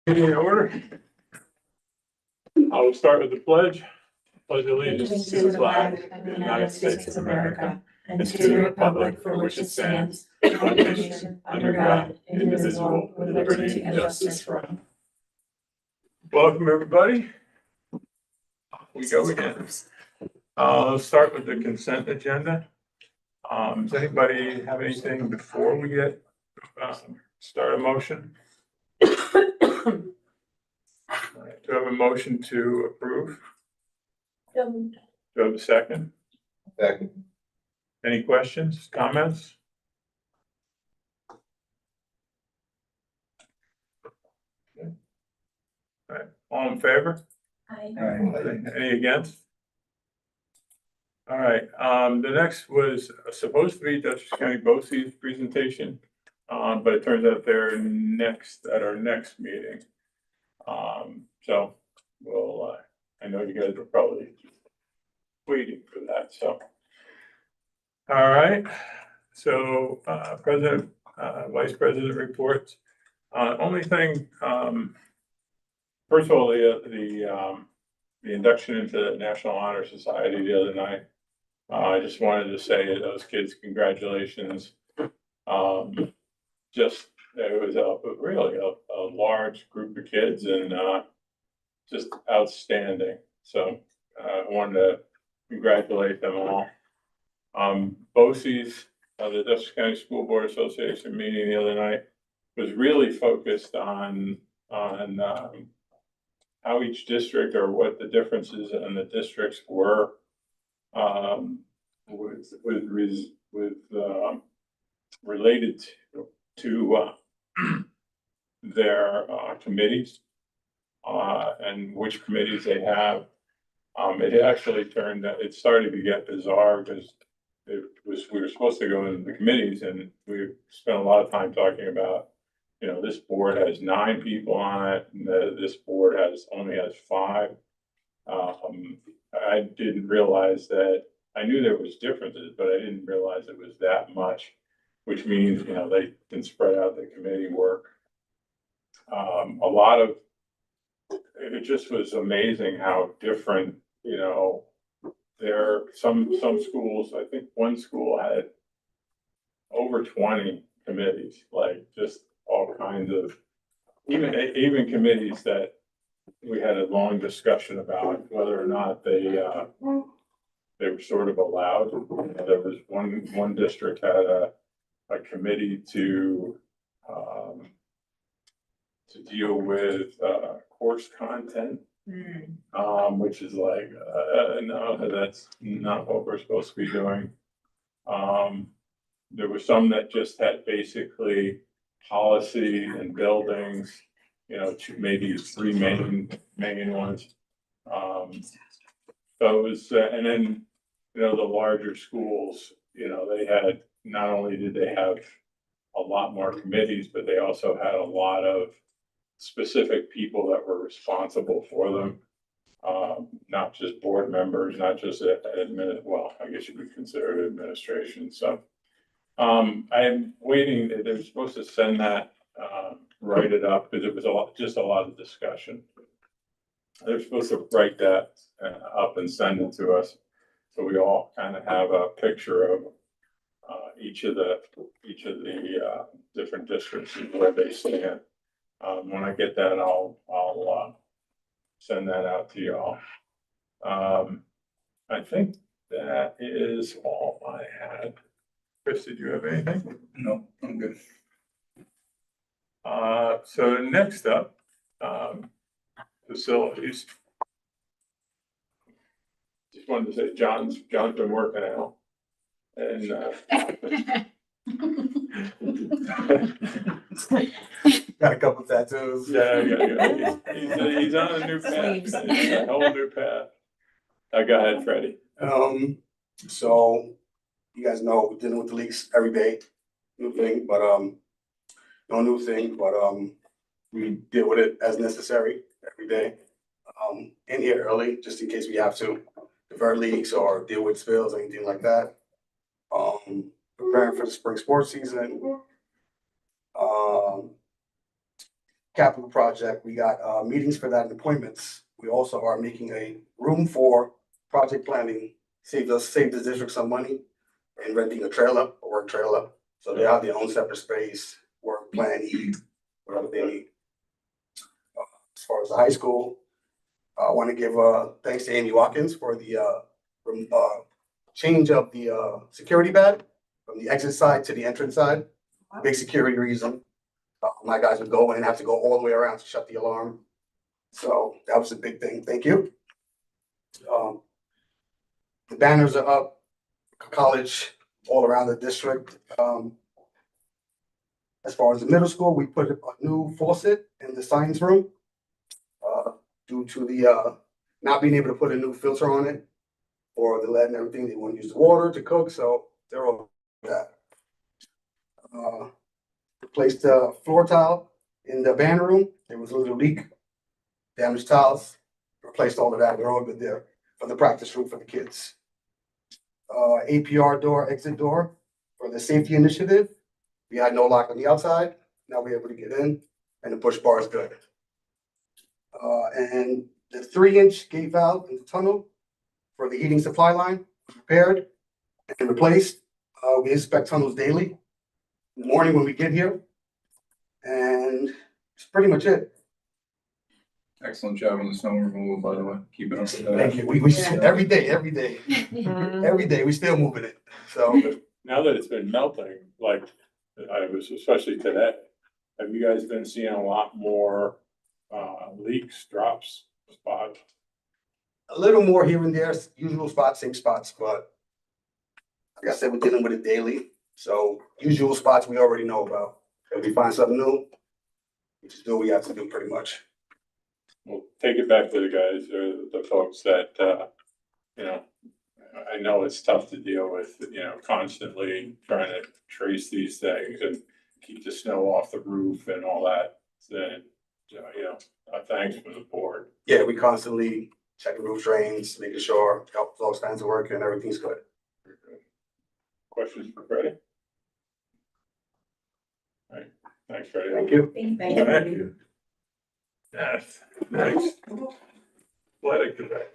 In order. I will start with the pledge. Pledge allegiance to the flag of the United States of America and to the republic for which it stands, one nation, under God, indivisible, with liberty and justice for all. Welcome, everybody. We go again. Let's start with the consent agenda. Does anybody have anything before we get start a motion? Do I have a motion to approve? Do I have a second? Second. Any questions, comments? Okay. All right, all in favor? Aye. Any against? All right, the next was supposed to be Dutchess County BOCES presentation, but it turns out they're next at our next meeting. So we'll, I know you guys are probably waiting for that, so. All right, so, President, Vice President reports. Only thing, first of all, the induction into the National Honor Society the other night. I just wanted to say to those kids, congratulations. Just, it was really a large group of kids and, just outstanding. So, I wanted to congratulate them all. BOCES, the Dutchess County School Board Association meeting the other night was really focused on how each district or what the differences in the districts were related to their committees and which committees they have. It actually it started to get bizarre because we were supposed to go into the committees and we spent a lot of time talking about, you know, this board has 9 people on it, and this board only has 5. I didn't realize that. I knew there was differences, but I didn't realize it was that much, which means, you know, they can spread out the committee work. It just was amazing how different, you know, some schools, I think one school had over 20 committees, like just all kinds of, even committees that we had a long discussion about whether or not they were sort of allowed. There was one district had a committee to deal with course content, which is like, no, that's not what we're supposed to be doing. There were some that just had basically policy and buildings, you know, maybe 3 main ones. So it was, and then, you know, the larger schools, you know, they had, not only did they have a lot more committees, but they also had a lot of specific people that were responsible for them. Not just board members, not just well, I guess you could consider it administration. So I'm waiting. They're supposed to send that, write it up, because it was just a lot of discussion. They're supposed to write that up and send it to us, so we all kind of have a picture of each of the different districts and where they stand. When I get that, I'll send that out to y'all. I think that is all I had. Chris, did you have anything? No, I'm good. So next up, facilities. Just wanted to say John's been working out, and Got a couple tattoos. yeah, he's on a new path. He's on a whole new path. Go ahead, Freddie. So you guys know we're dealing with the leaks every day. New thing, but no new thing, but we deal with it as necessary every day. In here early, just in case we have to divert leaks or deal with spills, anything like that. Preparing for the spring sports season. capital project. We got meetings for that and appointments. We also are making a room for project planning. Save the district some money and renting a trailer, a work trailer. So they have their own separate space, work, plan, eat, whatever they need. As far as the high school, I want to give thanks to Amy Watkins for the change of the security badge from the exit side to the entrance side. Big security reason. My guys would go in and have to go all the way around to shut the alarm. So that was a big thing. Thank you. The banners are up, college all around the district. As far as the middle school, we put a new faucet in the science room due to the not being able to put a new filter on it or the lead and everything. They want to use the water to cook, so they're all that. Replaced the floor tile in the band room. There was a little leak, damaged tiles. Replaced all of that. They're all good there for the practice room for the kids. APR door, exit door for the safety initiative. We had no lock on the outside. Now we're able to get in, and the push bar is good. And the 3-inch gate valve in the tunnel for the heating supply line was repaired and replaced. We inspect tunnels daily in the morning when we get here, and it's pretty much it. Excellent job on the snow removal, by the way. Keep it up. Thank you. We every day, we still moving it. So Now that it's been melting, like I was especially today, have you guys been seeing a lot more leaks, drops, spots? a little more here and there, usual spots, same spots, but like I said, we're dealing with it daily. So usual spots we already know about. If we find something new, we just do what we have to do pretty much. We'll take it back to the guys or the folks that, you know, I know it's tough to deal with, you know, constantly trying to trace these things and keep the snow off the roof and all that. Then, you know, thanks for the board. Yeah, we constantly checking roof drains, making sure all stands are working, everything's good. Questions for Freddie? All right, thanks, Freddie. Thank you. Thank you. Yes, next. Athletic director.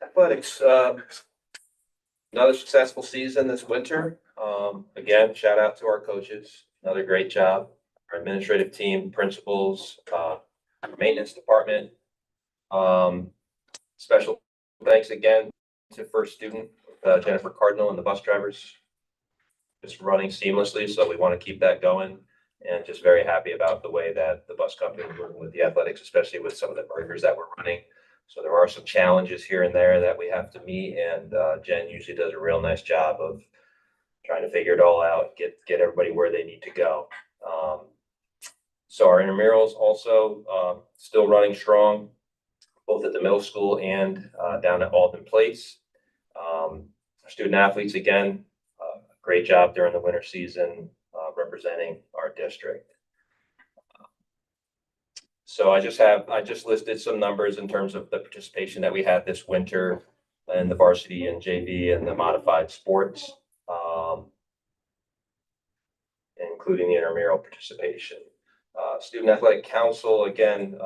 Athletics, another successful season this winter. Again, shout out to our coaches, another great job. Our administrative team, principals, maintenance department. Special thanks again to first student Jennifer Cardinal and the bus drivers. Just running seamlessly, so we want to keep that going. And just very happy about the way that the bus company is working with the athletics, especially with some of the burgers that we're running. So there are some challenges here and there that we have to meet, and Jen usually does a real nice job of trying to figure it all out, get everybody where they need to go. So our intramurals also still running strong, both at the middle school and down at Alden Place. Our student athletes, again, great job during the winter season representing our district. So I just listed some numbers in terms of the participation that we had this winter in the varsity and JV and the modified sports, including the intramural participation. Student Athletic Council, again,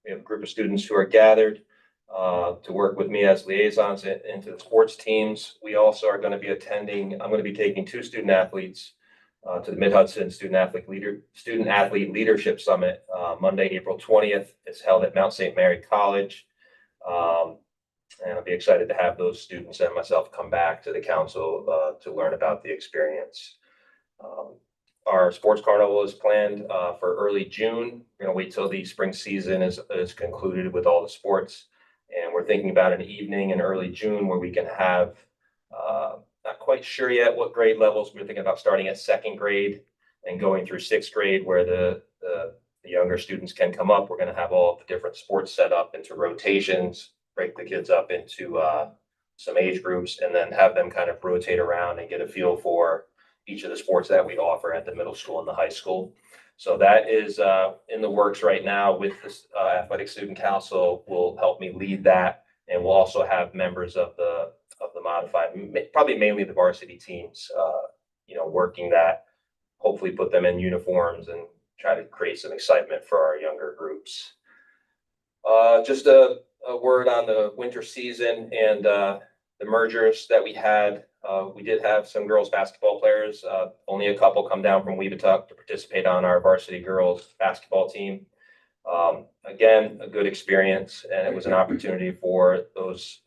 we have a group of students who are gathered to work with me as liaisons into the sports teams. We also are going to be attending, I'm going to be taking 2 student athletes to the Mid-Hudson Student Athlete Leadership Summit Monday, April 20th. It's held at Mount St. Mary College. And I'll be excited to have those students and myself come back to the council to learn about the experience. Our sports carnival is planned for early June. We're going to wait till the spring season is concluded with all the sports. And we're thinking about an evening in early June where we can have, not quite sure yet what grade levels. We're thinking about starting at 2nd grade and going through 6th grade where the younger students can come up. We're going to have all the different sports set up into rotations, break the kids up into some age groups, and then have them kind of rotate around and get a feel for each of the sports that we offer at the middle school and the high school. So that is in the works right now with this Athletic Student Council will help me lead that. And we'll also have members of the modified, probably mainly the varsity teams, you know, working that, hopefully put them in uniforms and try to create some excitement for our younger groups. Just a word on the winter season and the mergers that we had. We did have some girls basketball players, only a couple come down from Weebatuck to participate on our varsity girls basketball team. Again, a good experience, and it was an opportunity for those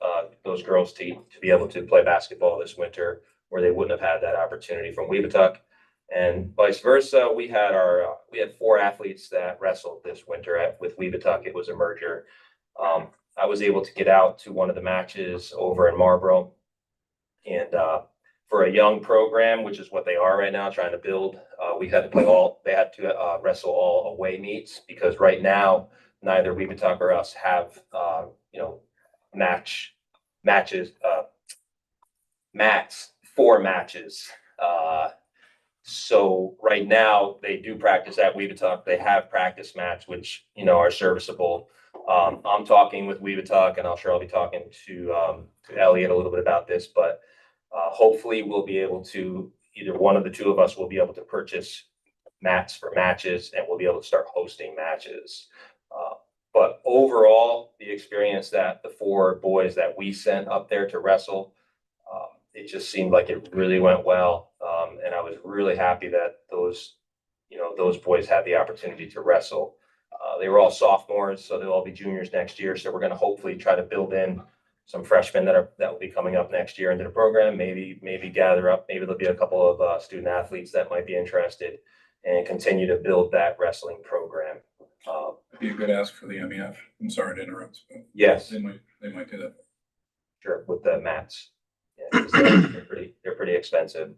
girls to be able to play basketball this winter where they wouldn't have had that opportunity from Weebatuck. And vice versa, we had 4 athletes that wrestled this winter with Weebatuck. It was a merger. I was able to get out to one of the matches over in Marlboro, and for a young program, which is what they are right now, trying to build, they had to wrestle all away meets, because right now neither Weebatuck or us have mats for matches. So right now they do practice at Weebatuck. They have practice mats, which, are serviceable. I'm talking with Weebatuck, and I'll be talking to Elliot a little bit about this, but hopefully we'll be able to, either one of the two of us will be able to purchase mats for matches, and we'll be able to start hosting matches. But overall, the experience that the 4 boys that we sent up there to wrestle, it just seemed like it really went well. And I was really happy that those boys had the opportunity to wrestle. They were all sophomores, so they'll all be juniors next year. So we're going to hopefully try to build in some freshmen that will be coming up next year into the program. Maybe gather up. Maybe there'll be a couple of student athletes that might be interested, and continue to build that wrestling program. It'd be a good ask for the MEF. I'm sorry to interrupt, but Yes, they might do that. sure, with the mats. Yeah, 'cause they're pretty expensive.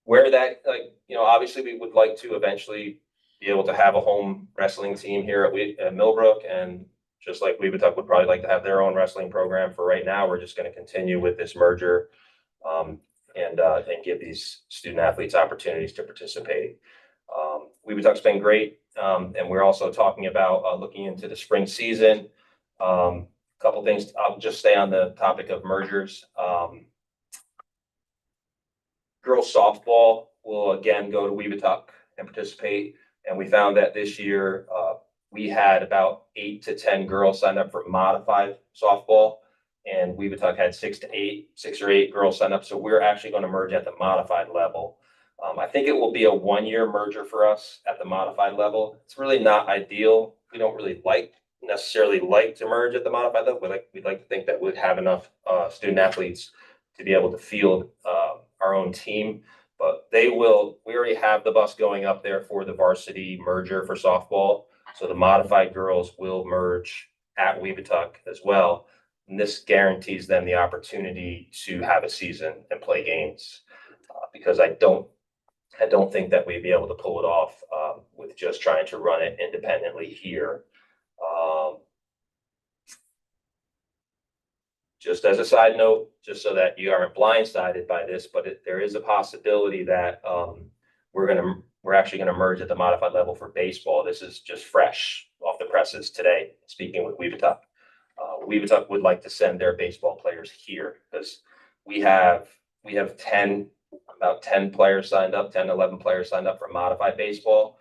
Where that, obviously we would like to eventually be able to have a home wrestling team here at Millbrook, and just like Weebatuck would probably like to have their own wrestling program. For right now, we're just going to continue with this merger, and give these student athletes opportunities to participate. Weebatuck's been great, and we're also talking about looking into the spring season. Couple things. I'll just stay on the topic of mergers. Girls softball will again go to Weebatuck and participate. And we found that this year we had about 8 to 10 girls signed up for modified softball, and Weebatuck had 6 or 8 girls signed up. So we're actually going to merge at the modified level. I think it will be a 1-year merger for us at the modified level. It's really not ideal. We don't really necessarily like to merge at the modified level. We'd like to think that we'd have enough student athletes to be able to field our own team, but we already have the bus going up there for the varsity merger for softball. So the modified girls will merge at Weebatuck as well. And this guarantees them the opportunity to have a season and play games, because I don't think that we'd be able to pull it off with just trying to run it independently here. Just as a side note, just so that you aren't blindsided by this, but there is a possibility that we're actually going to merge at the modified level for baseball. This is just fresh off the presses today, speaking with Weebatuck. Weebatuck would like to send their baseball players here, because we have about 10 players signed up, 10 to 11 players signed up for modified baseball.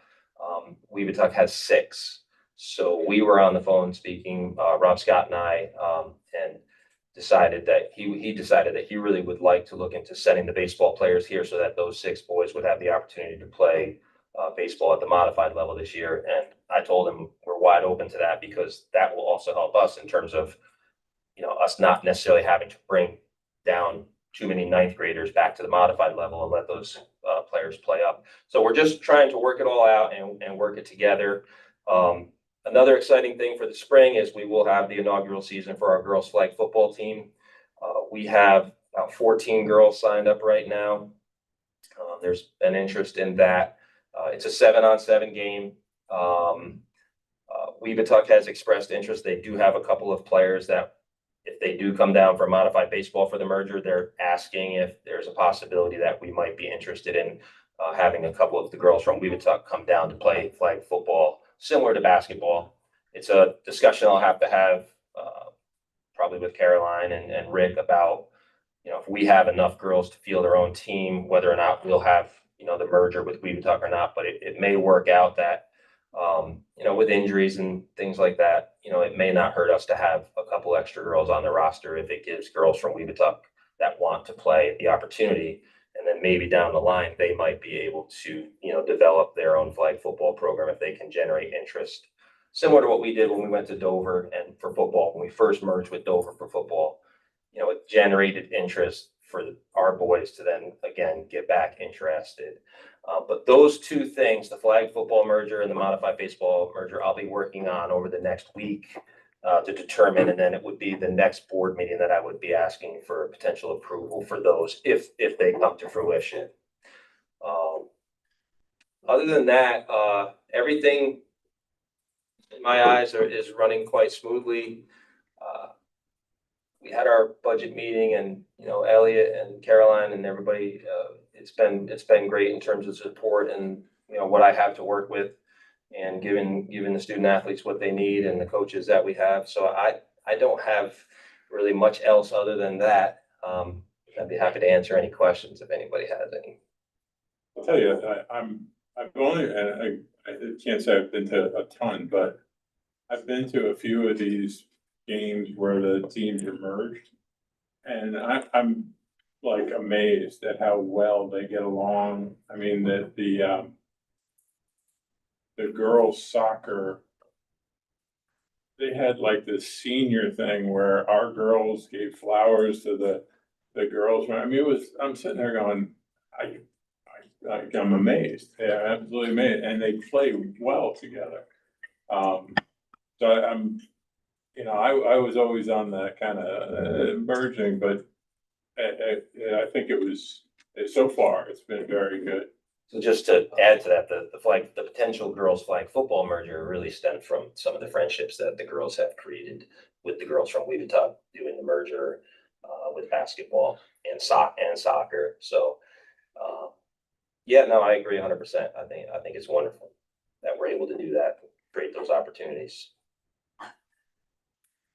Weebatuck has 6. So we were on the phone speaking, Rob Scott and I, and decided that he really would like to look into sending the baseball players here, so that those 6 boys would have the opportunity to play baseball at the modified level this year. And I told him we're wide open to that, because that will also help us in terms of, us not necessarily having to bring down too many 9th graders back to the modified level and let those players play up. So we're just trying to work it all out and work it together. Another exciting thing for the spring is we will have the inaugural season for our girls flag football team. We have about 14 girls signed up right now. There's an interest in that. It's a 7-on-7 game. Weebatuck has expressed interest. They do have a couple of players that, if they do come down for modified baseball for the merger, they're asking if there's a possibility that we might be interested in having a couple of the girls from Weebatuck come down to play flag football, similar to basketball. It's a discussion I'll have to have probably with Caroline and Rick about, if we have enough girls to field their own team, whether or not we'll have, the merger with Weebatuck or not, but it may work out that, with injuries and things like that, it may not hurt us to have a couple extra girls on the roster if it gives girls from Weebatuck that want to play the opportunity. And then maybe down the line, they might be able to, develop their own flag football program if they can generate interest. Similar to what we did when we went to Dover and for football, when we first merged with Dover for football, it generated interest for our boys to then again get back interested. But those two things, the flag football merger and the modified baseball merger, I'll be working on over the next week to determine, and then it would be the next board meeting that I would be asking for potential approval for those if they come to fruition. Other than that, everything in my eyes is running quite smoothly. We had our budget meeting, and Elliot and Caroline and everybody. It's been great in terms of support and what I have to work with, and giving the student athletes what they need and the coaches that we have. So I don't have really much else other than that. I'd be happy to answer any questions if anybody has any. I'll tell you, I've only, and I can't say I've been to a ton, but I've been to a few of these games where the teams are merged. And I'm like amazed at how well they get along. I mean, the girls soccer, they had like this senior thing where our girls gave flowers to the girls. I mean, I'm sitting there going, I'm amazed. Yeah, absolutely amazed. And they play well together. So I was always on that kind of merging, but I think so far, it's been very good. So just to add to that, the potential girls flag football merger really stemmed from some of the friendships that the girls have created with the girls from Weebatuck doing the merger with basketball and soccer. So, yeah, no, I agree 100%. I think it's wonderful that we're able to do that, create those opportunities.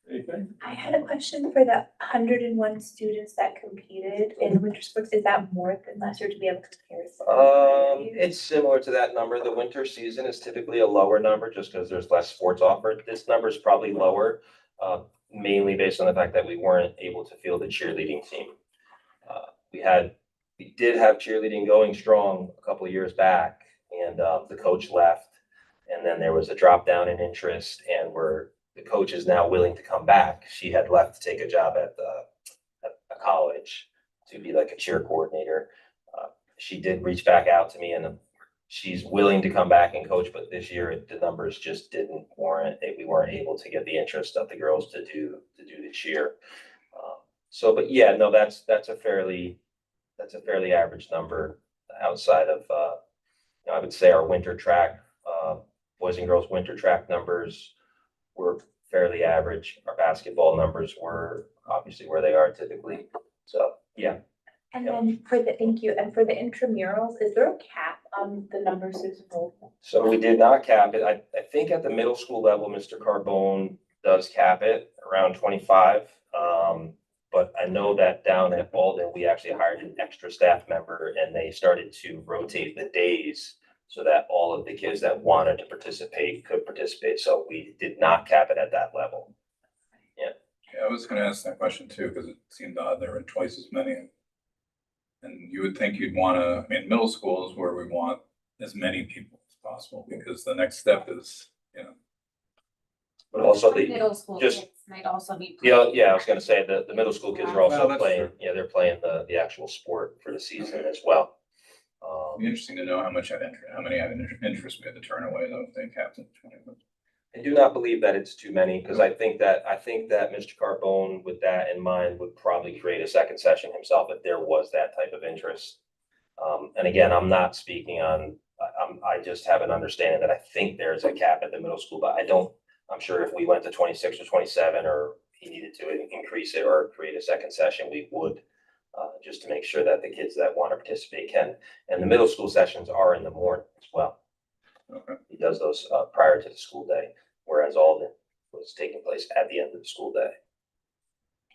Anything? I had a question for the 101 students that competed in winter sports. Is that more than last year, to be able to compare? It's similar to that number. The winter season is typically a lower number just because there's less sports offered. This number is probably lower, mainly based on the fact that we weren't able to field a cheerleading team. We did have cheerleading going strong a couple of years back, and the coach left, and then there was a drop down in interest, and the coach is now willing to come back. She had left to take a job at a college to be like a cheer coordinator. She did reach back out to me, and she's willing to come back and coach, but this year the numbers just didn't warrant it. We weren't able to get the interest of the girls to do the cheer. But yeah, no, that's a fairly average number outside of I would say our winter track, boys and girls winter track numbers were fairly average. Our basketball numbers were obviously where they are typically. So yeah. And then thank you. And for the intramurals, is there a cap on the numbers who's involved? So we did not cap it. I think at the middle school level, Mr. Carbone does cap it around 25. But I know that down at Walden, we actually hired an extra staff member, and they started to rotate the days so that all of the kids that wanted to participate could participate. So we did not cap it at that level. Yeah, I was gonna ask that question too, because it seemed odd there were twice as many. And you would think you'd wanna, middle school is where we want as many people as possible, because the next step is, But also Middle school just- kids might also be. yeah, I was gonna say the middle school kids are Well, also that's playing, true. yeah, they're playing the actual sport for the season as well. it'd be interesting to know how many had interest we had to turn away though, if they capped it 20. I do not believe that it's too many, because I think that Mr. Carbone, with that in mind, would probably create a second session himself if there was that type of interest. And again, I'm not speaking on, I just have an understanding that I think there's a cap at the middle school, but I'm sure if we went to 26 or 27, or he needed to increase it or create a second session, we would, just to make sure that the kids that want to participate can. And the middle school sessions are in the morning as well. Okay. He does those prior to the school day, whereas Alden was taking place at the end of the school day.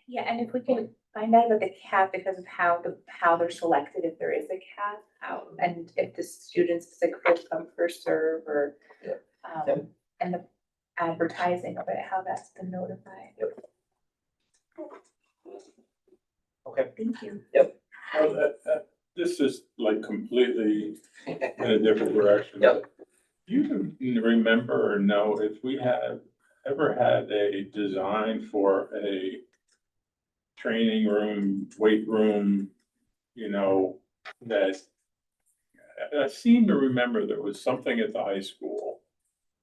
Yeah, and if we can find out about the cap because of how they're selected, if there is a cap, and if the students, it's like first come, first serve, or Yep. and the advertising of it, how that's been notified. Okay. Thank you. Well, this is like completely in a different direction. Yep. Do you remember or know if we have ever had a design for a training room, weight room, that I seem to remember there was something at the high school,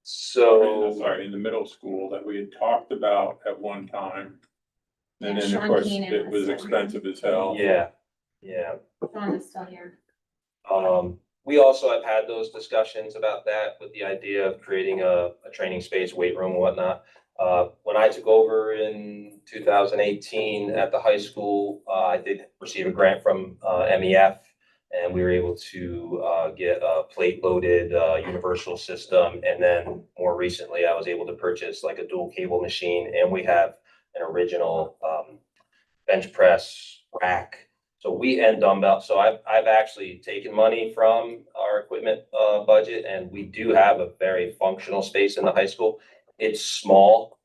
So. sorry, in the middle school that we had talked about at one time. And Yeah, then, of Sean course, Keenan it was was still expensive as hell. Yeah. Sean is still here. We also have had those discussions about that with the idea of creating a training space, weight room and whatnot. When I took over in 2018 at the high school, I did receive a grant from, MEF. And we were able to, get a plate loaded, universal system. And then more recently, I was able to purchase like a dual cable machine, and we have an original, bench press rack. So we end dumbbell, so I've actually taken money from our equipment budget, and we do have a very functional space in the high school. It's small.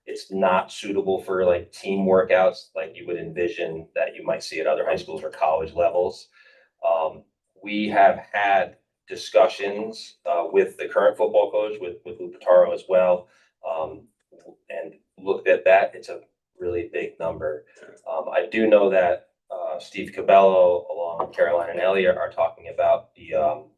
It's not suitable for like team workouts like you would envision that you might see at other high schools or college levels. We have had discussions with the current football coach, with Lou Pitaro as well, and looked at that. It's a really big number. I do know that Steve Cabello, along with Caroline and Elliot, are talking about the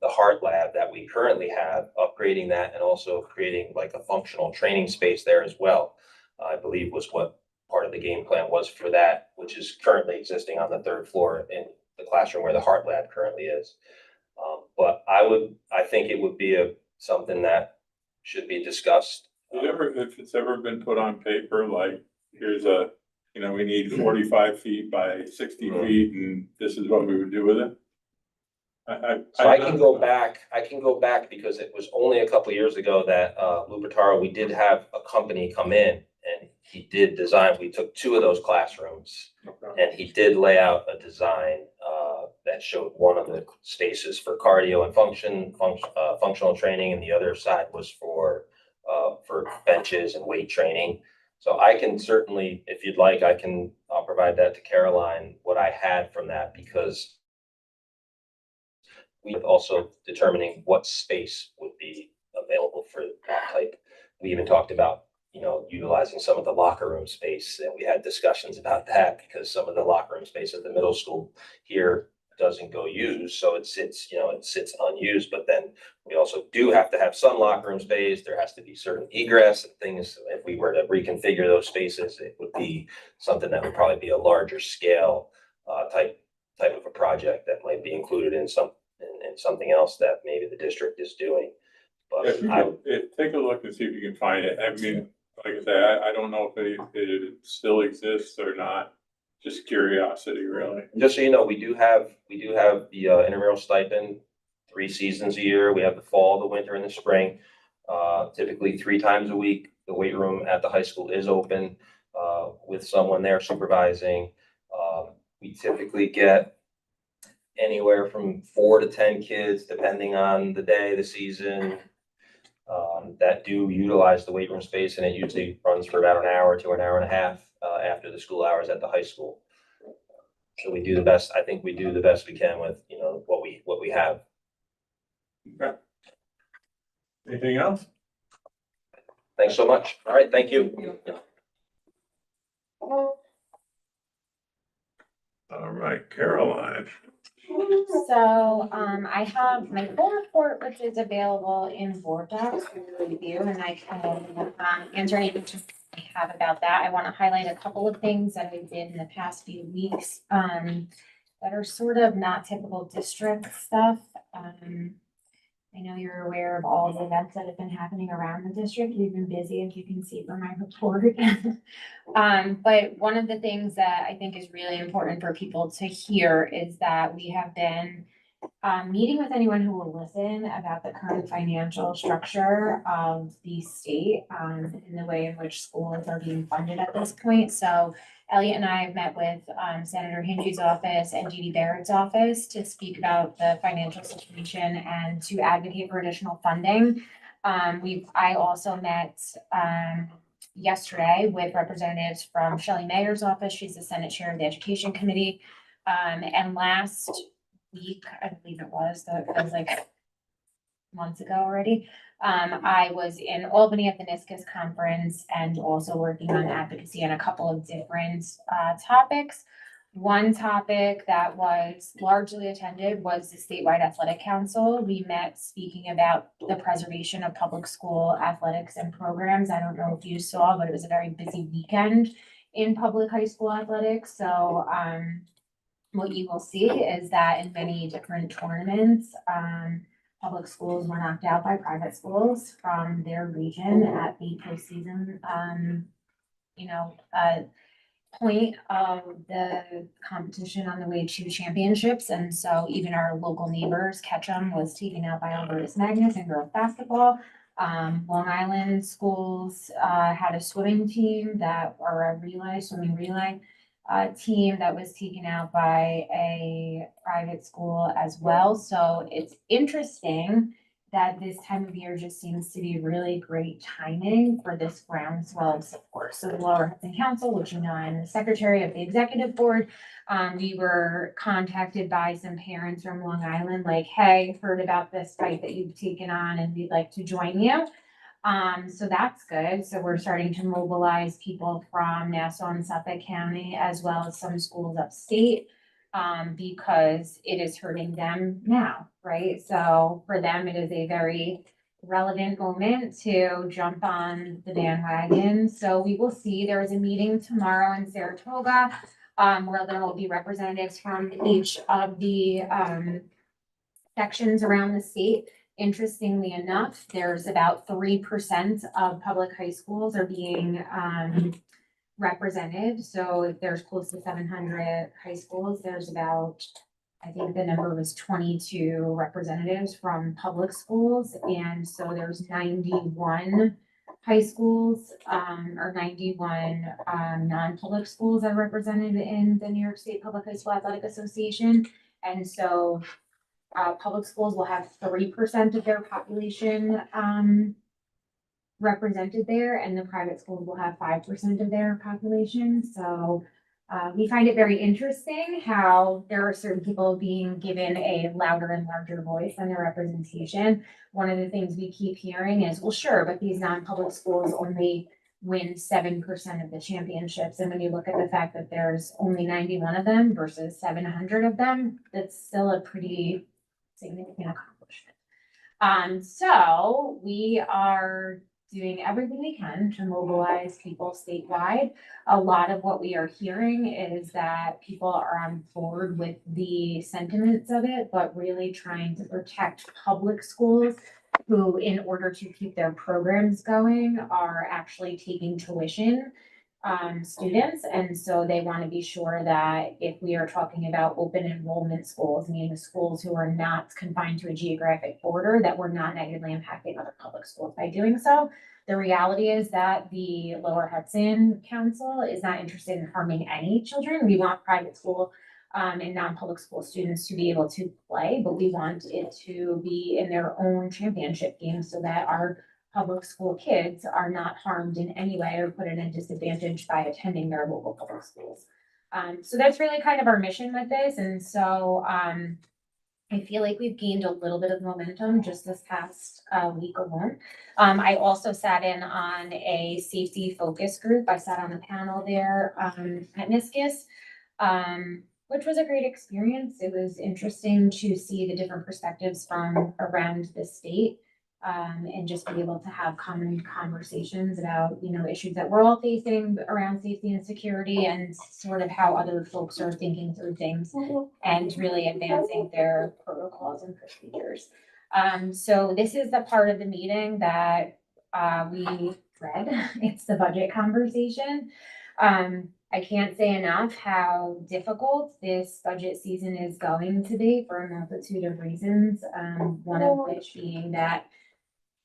Heart Lab that we currently have, upgrading that and also creating like a functional training space there as well. I believe was what part of the game plan was for that, which is currently existing on the third floor in the classroom where the Heart Lab currently is. But I think it would be something that should be discussed. If it's ever been put on paper, like, here's we need 45 feet by 60 Mhm. feet, and this is what we would do with it. So I can go back because it was only a couple of years ago that Lou Pitaro, we did have a company come in and he did design. We took 2 of those classrooms and he did lay out a design that showed one of the spaces for cardio and functional training, and the other side was for benches and weight training. So I can certainly, if you'd like, I'll provide that to Caroline, what I had from that, because we also determining what space would be available for that type. We even talked about, utilizing some of the locker room space, and we had discussions about that because some of the locker room space at the middle school here doesn't go used, so it sits unused. But then we also do have to have some locker room space. There has to be certain egress and things. If we were to reconfigure those spaces, it would be something that would probably be a larger scale type of a project that might be included in something else that maybe the district is doing. But If you could, take a look and see if you can find it. I mean, like I say, I don't know if it still exists or not. Just curiosity, really. just so you know, we do have the intramural stipend 3 seasons a year. We have the fall, the winter, and the spring. Typically 3 times a week, the weight room at the high school is open with someone there supervising. We typically get anywhere from 4 to 10 kids, depending on the day, the season, that do utilize the weight room space, and it usually runs for about an hour to an hour and a half after the school hours at the high school. So we do the best. I think we do the best we can with what we have. Okay. Anything else? Thanks so much. All right, thank you. All right, Caroline. So, I have my full report, which is available in Board Docs for review, and I can, answer any questions you have about that. I want to highlight a couple of things that we did in the past few weeks, that are sort of not typical district stuff. I know you're aware of all the events that have been happening around the district. We've been busy, as you can see from my report. But one of the things that I think is really important for people to hear is that we have been meeting with anyone who will listen about the current financial structure of the state, and the way in which schools are being funded at this point. So Elliot and I have met with, Senator Hingy's office and Dee Dee Barrett's office to speak about the financial situation and to advocate for additional funding. I also met, yesterday with representatives from Shelley Mayer's office. She's the Senate Chair of the Education Committee. And last week, I believe it was like months ago already. I was in Albany at the NISCUS conference and also working on advocacy on a couple of different topics. One topic that was largely attended was the statewide athletic council. We met speaking about the preservation of public school athletics and programs. I don't know if you saw, but it was a very busy weekend in public high school athletics. So what you will see is that in many different tournaments, public schools were knocked out by private schools from their region at the postseason, point of the competition on the way to championships. And so even our local neighbors, Ketchum was taken out by Albertus Magnus in girls basketball. Long Island schools had a swimming team swimming relay team that was taken out by a private school as well. So it's interesting that this time of year just seems to be really great timing for this groundswell of support. So the Lower Hudson Council, which you know, I'm the secretary of the executive board, we were contacted by some parents from Long Island, like, hey, heard about this fight that you've taken on and we'd like to join you. So that's good. So we're starting to mobilize people from Nassau and Suffolk County as well as some schools upstate, because it is hurting them now, right? So for them, it is a very relevant moment to jump on the bandwagon. So we will see. There is a meeting tomorrow in Saratoga, where there will be representatives from each of the sections around the state. Interestingly enough, there's about 3% of public high schools are being represented. So if there's close to 700 high schools, there's about, I think the number was 22 representatives from public schools. And so there's 91 high schools, or 91 non-public schools are represented in the New York State Public High School Athletic Association. And so public schools will have 3% of their population represented there, and the private schools will have 5% of their population. So we find it very interesting how there are certain people being given a louder and larger voice in their representation. One of the things we keep hearing is, well, sure, but these non-public schools only win 7% of the championships. And when you look at the fact that there's only 91 of them versus 700 of them, that's still a pretty significant accomplishment. So we are doing everything we can to mobilize people statewide. A lot of what we are hearing is that people are on board with the sentiments of it, but really trying to protect public schools who, in order to keep their programs going, are actually taking tuition students. And so they want to be sure that if we are talking about open enrollment schools, meaning schools who are not confined to a geographic border, that we're not negatively impacting other public schools by doing so. The reality is that the Lower Hudson Council is not interested in harming any children. We want private school and non-public school students to be able to play, but we want it to be in their own championship games so that our public school kids are not harmed in any way or put at a disadvantage by attending their local public schools. So that's really kind of our mission with this. And so I feel like we've gained a little bit of momentum just this past week alone. I also sat in on a safety focus group. I sat on a panel there at NISCUS, which was a great experience. It was interesting to see the different perspectives from around the state. And just be able to have common conversations about, issues that we're all facing around safety and security and sort of how other folks are thinking through things and really advancing their protocols and procedures. So this is the part of the meeting that we read. It's the budget conversation. I can't say enough how difficult this budget season is going to be for a multitude of reasons. One of which being that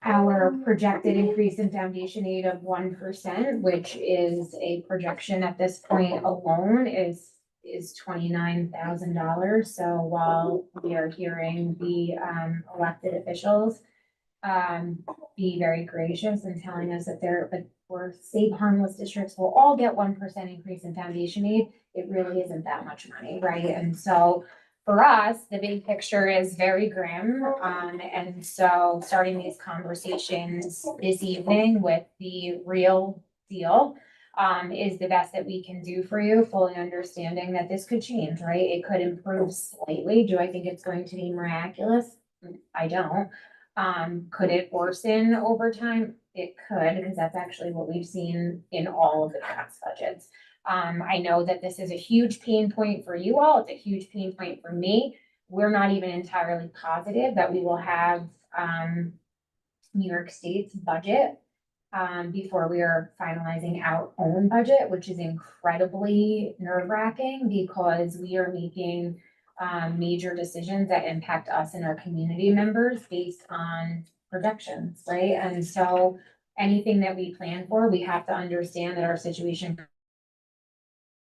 our projected increase in foundation aid of 1%, which is a projection at this point alone, is $29,000. So while we are hearing the elected officials be very gracious in telling us that we're safe, harmless districts will all get 1% increase in foundation aid, it really isn't that much money, right? And so for us, the big picture is very grim. And so starting these conversations this evening with the real deal is the best that we can do for you, fully understanding that this could change, right? It could improve slightly. Do I think it's going to be miraculous? I don't. Could it worsen over time? It could, because that's actually what we've seen in all of the past budgets. I know that this is a huge pain point for you all. It's a huge pain point for me. We're not even entirely positive that we will have, New York State's budget, before we are finalizing our own budget, which is incredibly nerve-wracking because we are making major decisions that impact us and our community members based on projections, right? And so anything that we plan for, we have to understand that our situation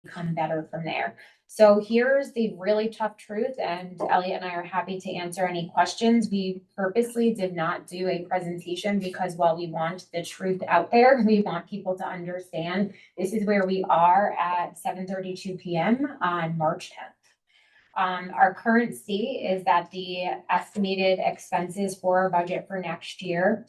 become better from there. So here's the really tough truth, and Elliot and I are happy to answer any questions. We purposely did not do a presentation because while we want the truth out there, we want people to understand this is where we are at 7:32 p.m. on March 10th. Our current state is that the estimated expenses for our budget for next year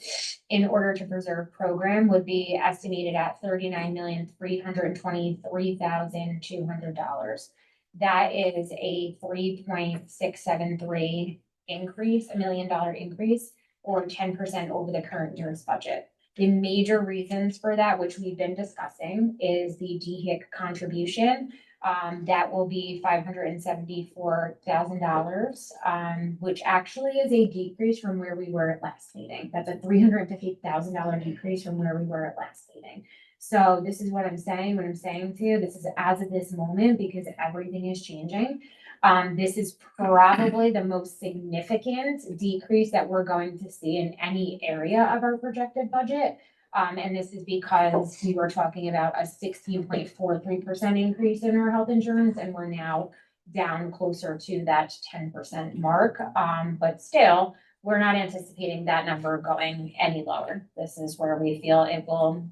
in order to preserve program would be estimated at $39,323,200. That is a 3.673 increase, $1 million increase, or 10% over the current year's budget. The major reasons for that, which we've been discussing, is the DHIC contribution. That will be $574,000, which actually is a decrease from where we were at last meeting. That's a $350,000 decrease from where we were at last meeting. So this is what I'm saying, to you, this is as of this moment, because everything is changing. This is probably the most significant decrease that we're going to see in any area of our projected budget. And this is because we were talking about a 16.43% increase in our health insurance, and we're now down closer to that 10% mark. But still, we're not anticipating that number going any lower. This is where we feel it will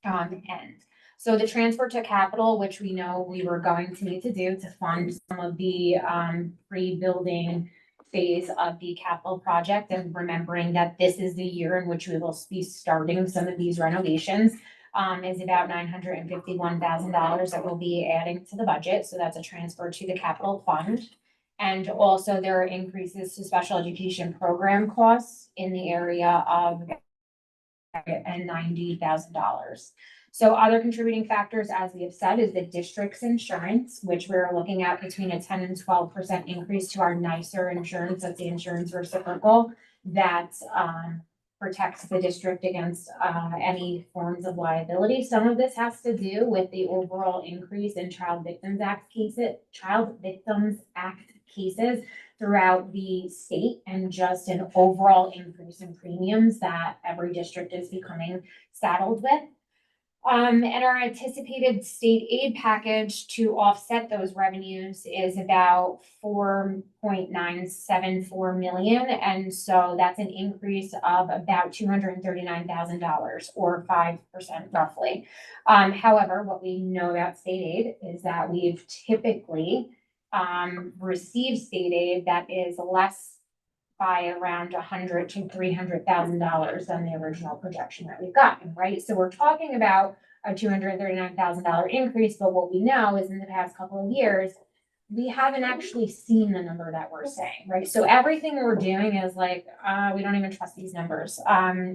end. So the transfer to capital, which we know we were going to need to do to fund some of the pre-building phase of the capital project, and remembering that this is the year in which we will be starting some of these renovations, is about $951,000 that we'll be adding to the budget. So that's a transfer to the capital fund. And also there are increases to special education program costs in the area of $90,000. So other contributing factors, as we have said, is the district's insurance, which we're looking at between a 10 and 12% increase to our NYSER insurance. That's the insurance reciprocal that protects the district against any forms of liability. Some of this has to do with the overall increase in Child Victims Act cases throughout the state, and just an overall increase in premiums that every district is becoming saddled with. And our anticipated state aid package to offset those revenues is about $4.974 million. And so that's an increase of about $239,000 or 5% roughly. However, what we know about state aid is that we've typically received state aid that is less by around $100,000 to $300,000 than the original projection that we've gotten, right? So we're talking about a $239,000 increase, but what we know is in the past couple of years, we haven't actually seen the number that we're saying, right? So everything we're doing is like, we don't even trust these numbers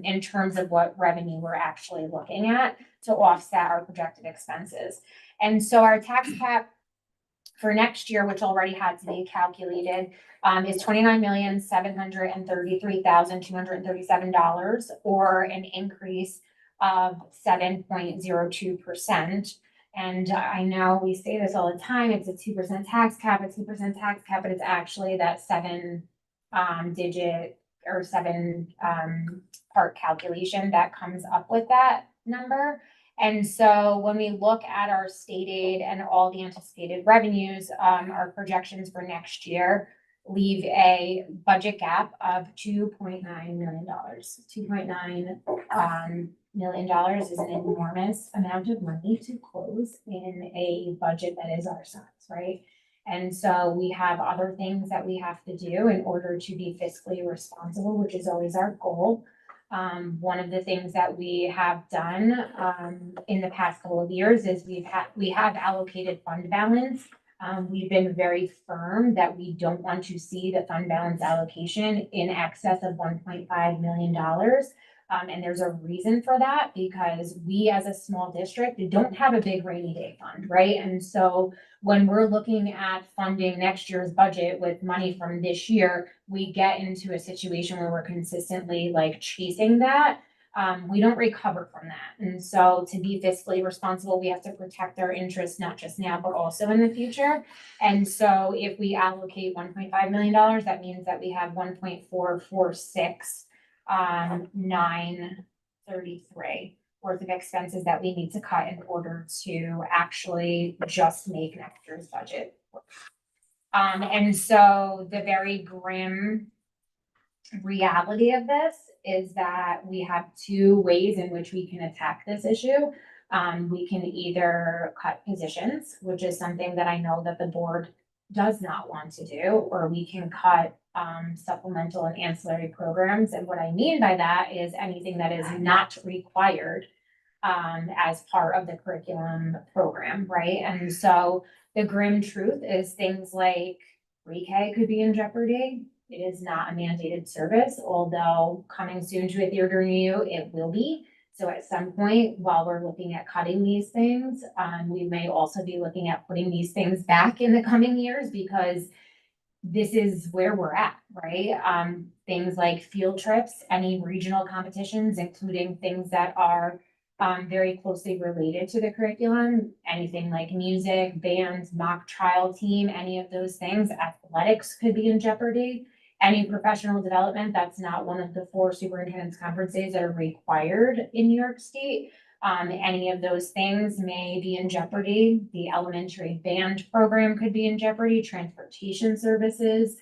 in terms of what revenue we're actually looking at to offset our projected expenses. And so our tax cap for next year, which already had to be calculated, is $29,733,237, or an increase of 7.02%. And I know we say this all the time, it's a 2% tax cap, but it's actually that digit or part calculation that comes up with that number. And so when we look at our state aid and all the anticipated revenues, our projections for next year leave a budget gap of $2.9 million. $2.9 million is an enormous amount of money to close in a budget that is our size, right? And so we have other things that we have to do in order to be fiscally responsible, which is always our goal. One of the things that we have done in the past couple of years is we have allocated fund balance. We've been very firm that we don't want to see the fund balance allocation in excess of $1.5 million. And there's a reason for that, because we as a small district don't have a big rainy day fund, right? And so when we're looking at funding next year's budget with money from this year, we get into a situation where we're consistently like chasing that. We don't recover from that. And so to be fiscally responsible, we have to protect our interests, not just now, but also in the future. And so if we allocate $1.5 million, that means that we have 1.446 933 worth of expenses that we need to cut in order to actually just make next year's budget. And so the very grim reality of this is that we have two ways in which we can attack this issue. We can either cut positions, which is something that I know that the board does not want to do, or we can cut supplemental and ancillary programs. And what I mean by that is anything that is not required as part of the curriculum program, right? And so the grim truth is things like pre-K could be in jeopardy. It is not a mandated service, although coming soon to a theater near you, it will be. So at some point, while we're looking at cutting these things, we may also be looking at putting these things back in the coming years, because this is where we're at, right? Things like field trips, any regional competitions, including things that are very closely related to the curriculum, anything like music, bands, mock trial team, any of those things, athletics could be in jeopardy. Any professional development that's not one of the 4 superintendent's conference days that are required in New York State. Any of those things may be in jeopardy. The elementary band program could be in jeopardy, transportation services,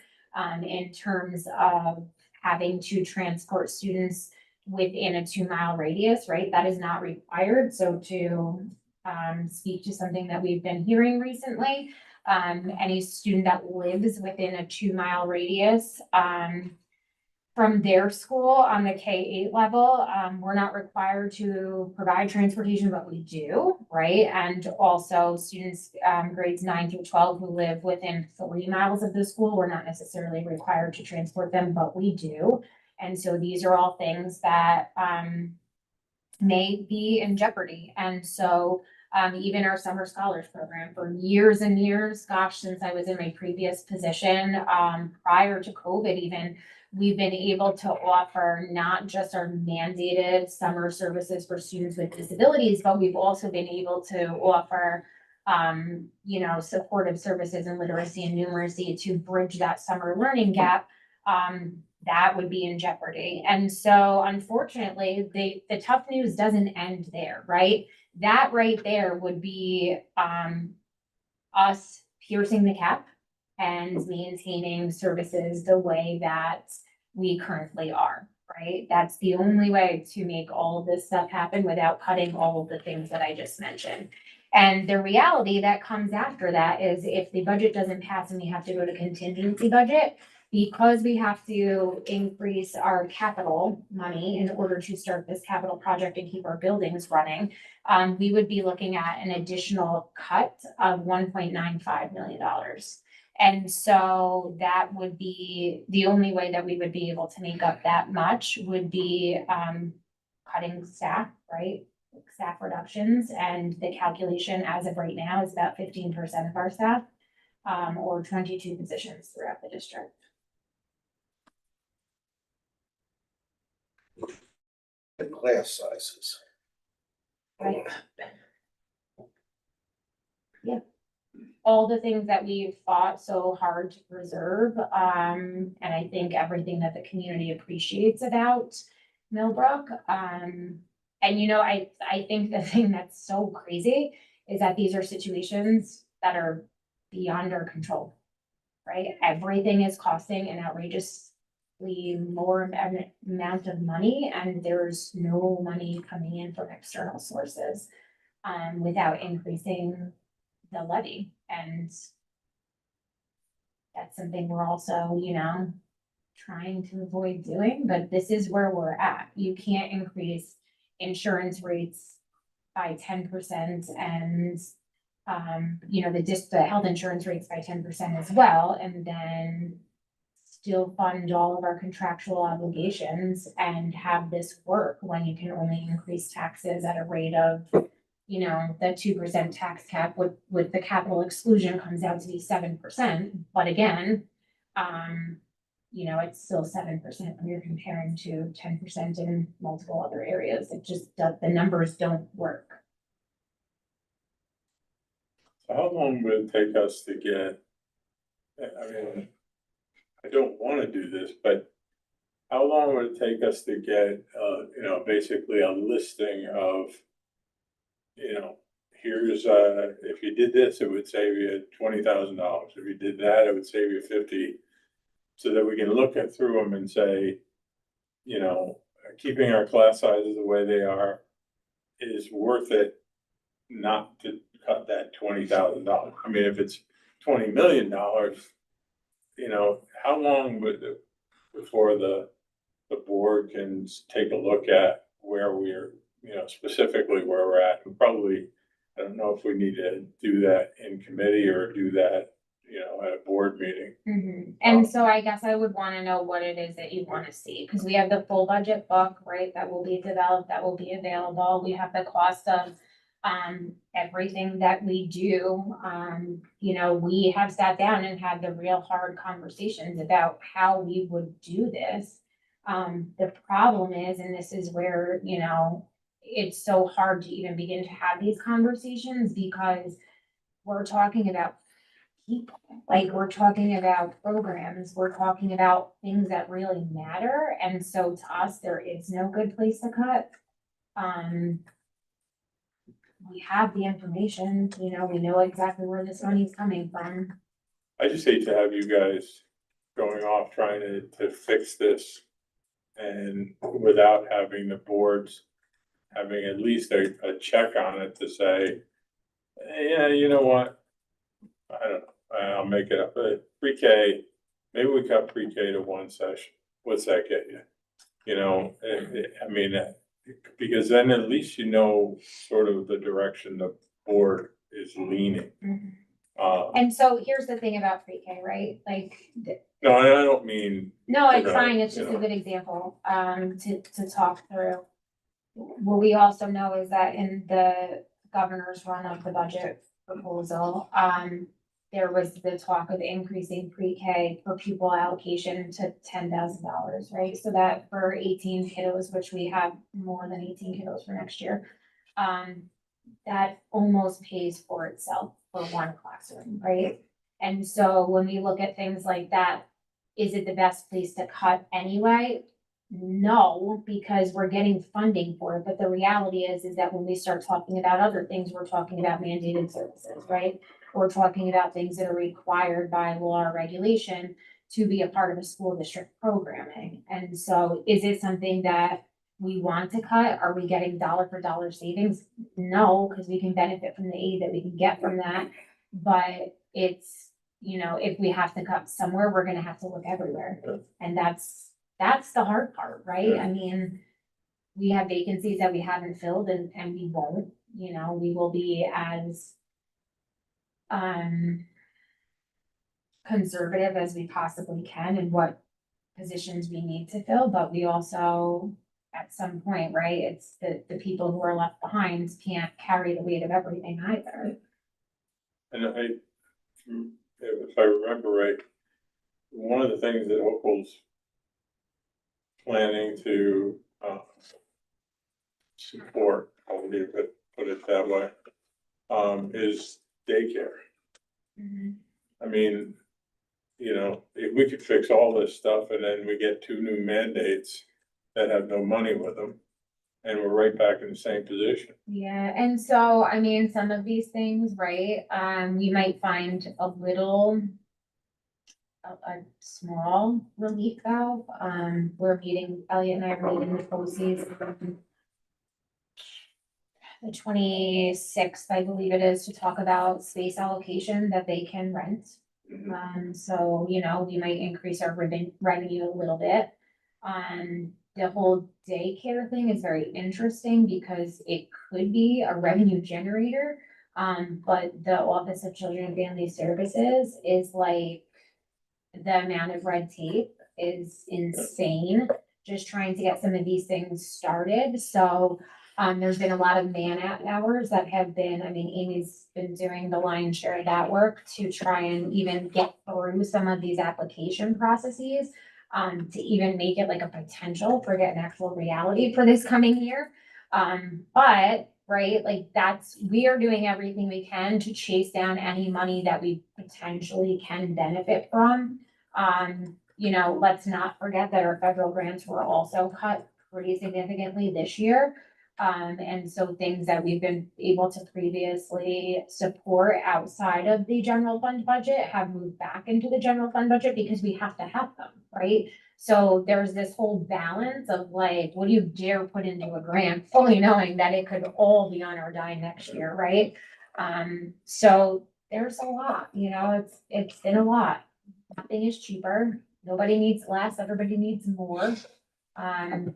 in terms of having to transport students within a 2-mile radius, right? That is not required. So to speak to something that we've been hearing recently, any student that lives within a 2-mile radius from their school on the K-8 level, we're not required to provide transportation, but we do, right? And also students grades 9 through 12 who live within 3 miles of the school, we're not necessarily required to transport them, but we do. And so these are all things that may be in jeopardy. And so even our summer scholars program for years and years, gosh, since I was in my previous position, prior to COVID even, we've been able to offer not just our mandated summer services for students with disabilities, but we've also been able to offer supportive services in literacy and numeracy to bridge that summer learning gap. That would be in jeopardy. And so unfortunately, the tough news doesn't end there, right? That right there would be us piercing the cap and maintaining services the way that we currently are, right? That's the only way to make all of this stuff happen without cutting all of the things that I just mentioned. And the reality that comes after that is if the budget doesn't pass and we have to go to contingency budget, because we have to increase our capital money in order to start this capital project and keep our buildings running, we would be looking at an additional cut of $1.95 million. And so that would be the only way that we would be able to make up that much would be cutting staff, right? Staff reductions, and the calculation as of right now is about 15% of our staff, or 22 positions throughout the district. And class sizes. Right. all the things that we've fought so hard to preserve. And I think everything that the community appreciates about Millbrook. And you know, I think the thing that's so crazy is that these are situations that are beyond our control. Right? Everything is costing an outrageously more amount of money, and there's no money coming in from external sources without increasing the levy. And that's something we're also, you know, trying to avoid doing, but this is where we're at. You can't increase insurance rates by 10% and you know, the health insurance rates by 10% as well, and then still fund all of our contractual obligations and have this work when you can only increase taxes at a rate of, you know, the 2% tax cap with the capital exclusion comes out to be 7%. But again, you know, it's still 7% when you're comparing to 10% in multiple other areas. It just, the numbers don't work. So how long would it take us to get, I mean, I don't wanna do this, but how long would it take us to get, you know, basically a listing of, you know, here's, if you did this, it would save you $20,000. If you did that, it would save you 50. So that we can look through them and say, you know, keeping our class sizes the way they are is worth it not to cut that $20,000. I mean, if it's $20 million, you know, how long would it before the board can take a look at where we're, you know, specifically where we're at? And probably, I don't know if we need to do that in committee or do that, you know, at a board meeting. And so I guess I would wanna know what it is that you wanna see, cause we have the full budget book, right, that will be developed, that will be available. We have the cost of everything that we do. You know, we have sat down and had the real hard conversations about how we would do this. The problem is, and this is where, you know, it's so hard to even begin to have these conversations because we're talking about people, like we're talking about programs, we're talking about things that really matter. And so to us, there is no good place to cut. We have the information, you know, we know exactly where this money's coming from. I just hate to have you guys going off trying to fix this and without having the boards having at least a check on it to say, yeah, you know what? I don't know, I'll make it up, pre-K, maybe we cut pre-K to one session, what's that get you? You know, I mean, because then at least you know sort of the direction the board is leaning. And so here's the thing about pre-K, right? Like, No, and I don't mean, no, it's Okay, fine, it's you just a know. good example, to talk through. What we also know is that in the governor's run of the budget proposal, there was the talk of increasing pre-K per pupil allocation to $10,000, right? So that for 18 kiddos, which we have more than 18 kiddos for next year, that almost pays for itself for one classroom, right? And so when we look at things like that, is it the best place to cut anyway? No, because we're getting funding for it, but the reality is that when we start talking about other things, we're talking about mandated services, right? We're talking about things that are required by law or regulation to be a part of a school district programming. And so is it something that we want to cut? Are we getting dollar for dollar savings? No, because we can benefit from the aid that we can get from that. But it's, you know, if we have to cut somewhere, we're gonna have to look everywhere. And that's the hard part, right? Yeah. I mean, we have vacancies that we haven't filled and we won't, you know, we will be as conservative as we possibly can in what positions we need to fill, but we also, at some point, right, it's the people who are left behind can't carry the weight of everything either. and if I remember right, one of the things that Opal's planning to support, I'll leave it, put it that way, is daycare. I mean, you know, if we could fix all this stuff and then we get two new mandates that have no money with them, and we're right back in the same position. Yeah, and so, I mean, some of these things, right, we might find a little. A small relief valve, we're meeting, Elliot and I are meeting with BOCES. The 26th, I believe it is, to talk about space allocation that they can rent. So, you know, we might increase our revenue a little bit. The whole daycare thing is very interesting because it could be a revenue generator. But the Office of Children and Family Services is like, the amount of red tape is insane, just trying to get some of these things started. So, there's been a lot of hours that have been, I mean, Amy's been doing the lion's share of that work to try and even get through some of these application processes, to even make it like a potential for getting actual reality for this coming year. But right, like we are doing everything we can to chase down any money that we potentially can benefit from. You know, let's not forget that our federal grants were also cut pretty significantly this year. And so things that we've been able to previously support outside of the general fund budget have moved back into the general fund budget because we have to have them, right? So there's this whole balance of like, what do you dare put into a grant, fully knowing that it could all be on our dime next year, right? So there's a lot, you know, it's been a lot. Nothing is cheaper. Nobody needs less, everybody needs more. And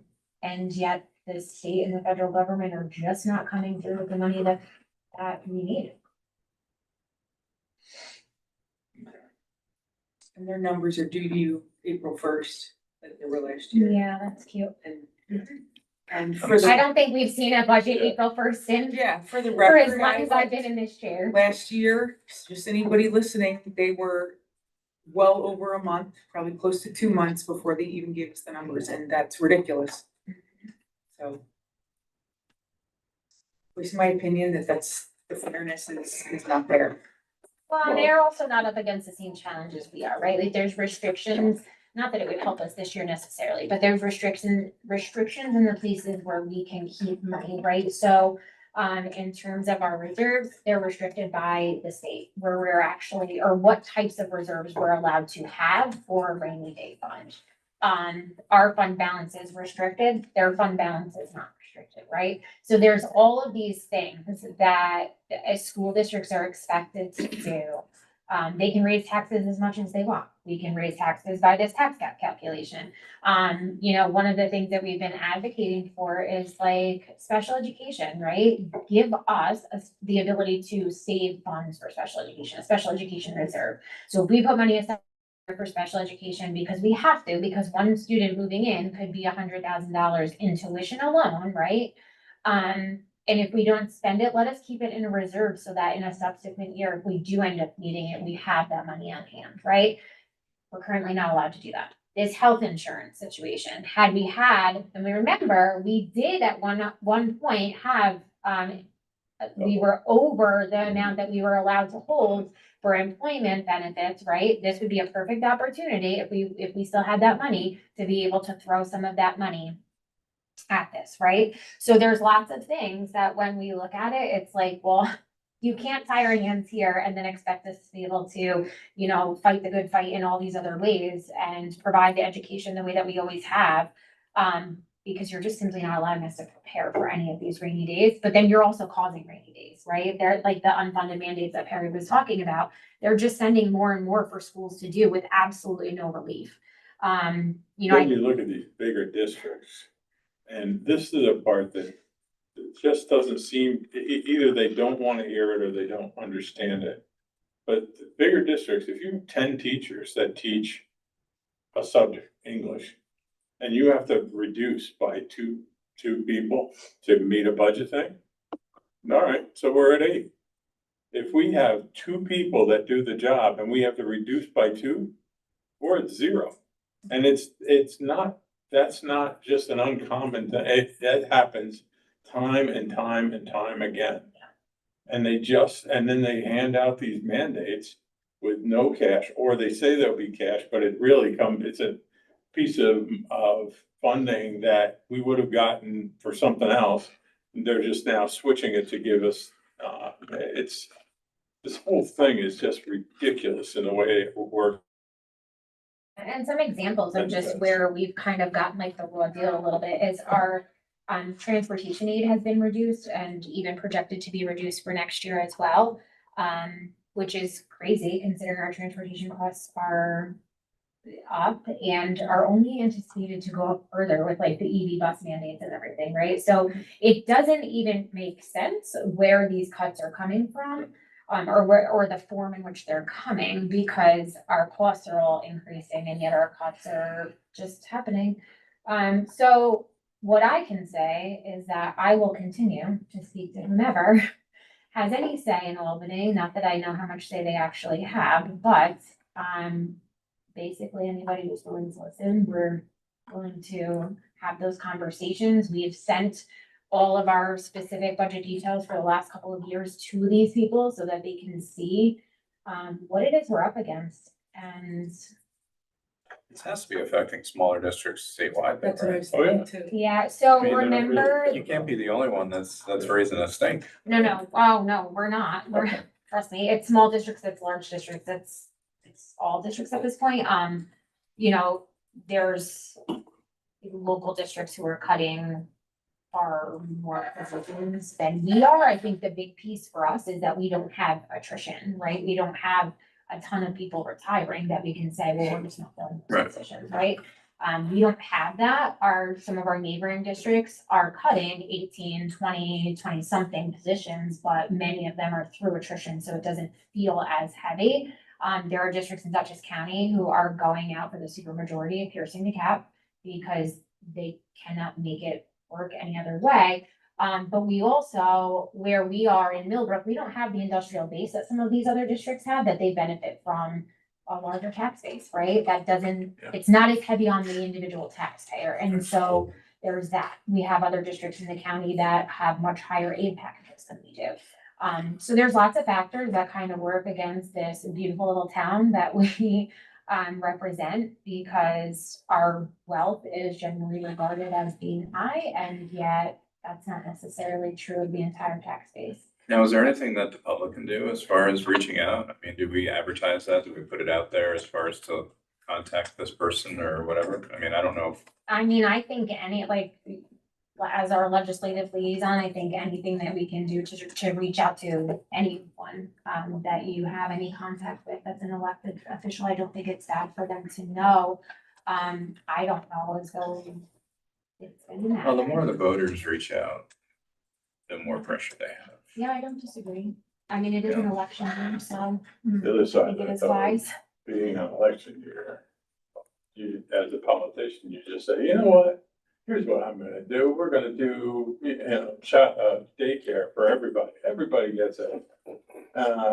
yet the state and the federal government are just not coming through with the money that we need. And their numbers are due to you April 1st, like they were last year. Yeah, that's cute. And for I the, don't think we've seen a budget April 1st since, yeah, for the for as record, long as I've been in this chair. last year, just anybody listening, they were well over a month, probably close to 2 months before they even gave us the numbers, and that's ridiculous. So, at least in my opinion, that's, the fairness is not there. Well, and they're also not up against the same challenges we are, right? Like there's restrictions, not that it would help us this year necessarily, but there's restrictions in the places where we can keep money, right? So, in terms of our reserves, they're restricted by the state where we're actually, or what types of reserves we're allowed to have for a rainy day fund. Our fund balance is restricted, their fund balance is not restricted, right? So there's all of these things that as school districts are expected to do. They can raise taxes as much as they want. We can raise taxes by this tax cap calculation. You know, one of the things that we've been advocating for is like special education, right? Give us the ability to save funds for special education, a special education reserve. So if we put money aside for special education because we have to, because one student moving in could be $100,000 in tuition alone, right? And if we don't spend it, let us keep it in a reserve so that in a subsequent year, if we do end up needing it, we have that money on hand, right? We're currently not allowed to do that. This health insurance situation, had we had, and we remember, we did at one point have, we were over the amount that we were allowed to hold for employment benefits, right? This would be a perfect opportunity if we still had that money to be able to throw some of that money at this, right? So there's lots of things that when we look at it, it's like, well, you can't tie our hands here and then expect us to be able to, you know, fight the good fight in all these other ways and provide the education the way that we always have. Because you're just simply not allowing us to prepare for any of these rainy days, but then you're also causing rainy days, right? They're like the unfunded mandates that Perry was talking about. They're just sending more and more for schools to do with absolutely no relief. You know, Then you look at these bigger districts, and this is a part that just doesn't seem, either they don't want to hear it or they don't understand it. But the bigger districts, if you have 10 teachers that teach a subject, English, and you have to reduce by two people to meet a budget thing, all right, so we're at 8. If we have 2 people that do the job and we have to reduce by 2, we're at 0. And it's not, that's not just an uncommon thing. It happens time and time and time again. And then they hand out these mandates with no cash, or they say there'll be cash, but it's a piece of funding that we would have gotten for something else. They're just now switching it to give us, this whole thing is just ridiculous in the way it works. And some examples of just Makes where we've kind of gotten like the raw deal a little bit is our transportation aid has been reduced and even projected to be reduced for next year as well. Which is crazy considering our transportation costs are up and are only anticipated to go up further with like the EV bus mandates and everything, right? So it doesn't even make sense where these cuts are coming from. Or the form in which they're coming, because our costs are all increasing and yet our cuts are just happening. So what I can say is that I will continue to speak to whomever has any say in Albany, not that I know how much say they actually have, but, basically anybody who's willing to listen, we're willing to have those conversations. We've sent all of our specific budget details for the last couple of years to these people so that they can see what it is we're up against. And This has to be affecting smaller districts statewide, though, That's what I right? was Oh, yeah. thinking too. yeah, so I mean, they're not really- remember, You can't be the only one that's raising a stink. no, oh, no, we're not. We're, trust me, it's small districts, it's large districts, it's all districts at this point. You know, there's local districts who are cutting far more positions than we are. I think the big piece for us is that we don't have attrition, right? We don't have a ton of people retiring that we can say, well, we're just not filling those Right. positions, right? We don't have that. Some of our neighboring districts are cutting 18, 20 something positions, but many of them are through attrition, so it doesn't feel as heavy. There are districts in Dutchess County who are going out for the supermajority of piercing the cap because they cannot make it work any other way. But we also, where we are in Millbrook, we don't have the industrial base that some of these other districts have, that they benefit from a larger tax base, right? That doesn't, Yeah. it's not as heavy on the individual taxpayer. And so there's that. We have other districts in the county that have much higher aid packages than we do. So there's lots of factors that kind of work against this beautiful little town that we represent, because our wealth is generally regarded as being high, and yet that's not necessarily true of the entire tax base. Now, is there anything that the public can do as far as reaching out? I mean, do we advertise that? Do we put it out there as far as to contact this person or whatever? I mean, I don't know. I mean, I think as our legislative liaison, I think anything that we can do to reach out to anyone that you have any contact with that's an elected official, I don't think it's bad for them to know. I don't know as though it's gonna matter. Well, the more the voters reach out, the more pressure they have. Yeah, I don't disagree. I mean, it is an election year, so The other I side think of it it, is though, wise. being an election year, you, as a politician, you just say, you know what? Here's what I'm gonna do. We're gonna do, daycare for everybody. Everybody gets it.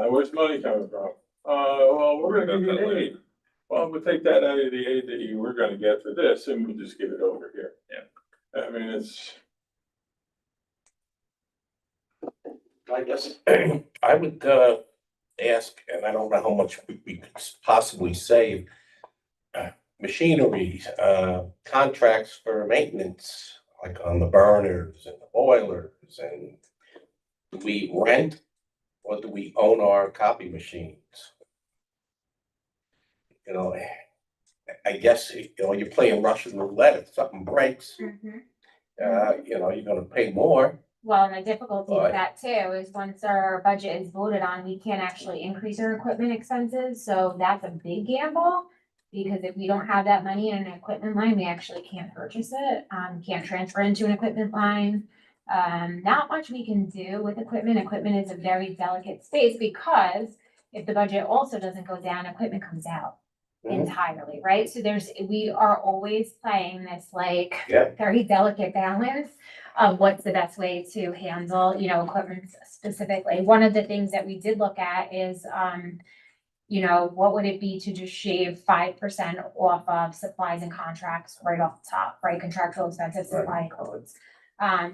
Where's money coming from? Well, we're gonna give you aid. Well, we'll take that out of the aid that you were gonna get for this, and we'll just give it over here. Yeah. I mean, it's, I guess I would ask, and I don't know how much we could possibly save, machinery, contracts for maintenance, like on the burners and the boilers, and do we rent or do we own our copy machines? You know, I guess, you're playing Russian roulette. If something breaks, you're gonna pay more. Well, and the difficulty with Right. that too is once our budget is voted on, we can't actually increase our equipment expenses, so that's a big gamble. Because if we don't have that money in an equipment line, we actually can't purchase it, can't transfer into an equipment line. Not much we can do with equipment. Equipment is a very delicate space, because if the budget also doesn't go down, equipment comes out entirely, right? So we are always playing this like Yeah. very delicate balance of what's the best way to handle, equipment specifically. One of the things that we did look at is, what would it be to just shave 5% off of supplies and contracts right off the top, right? Contractual expenses, supply codes.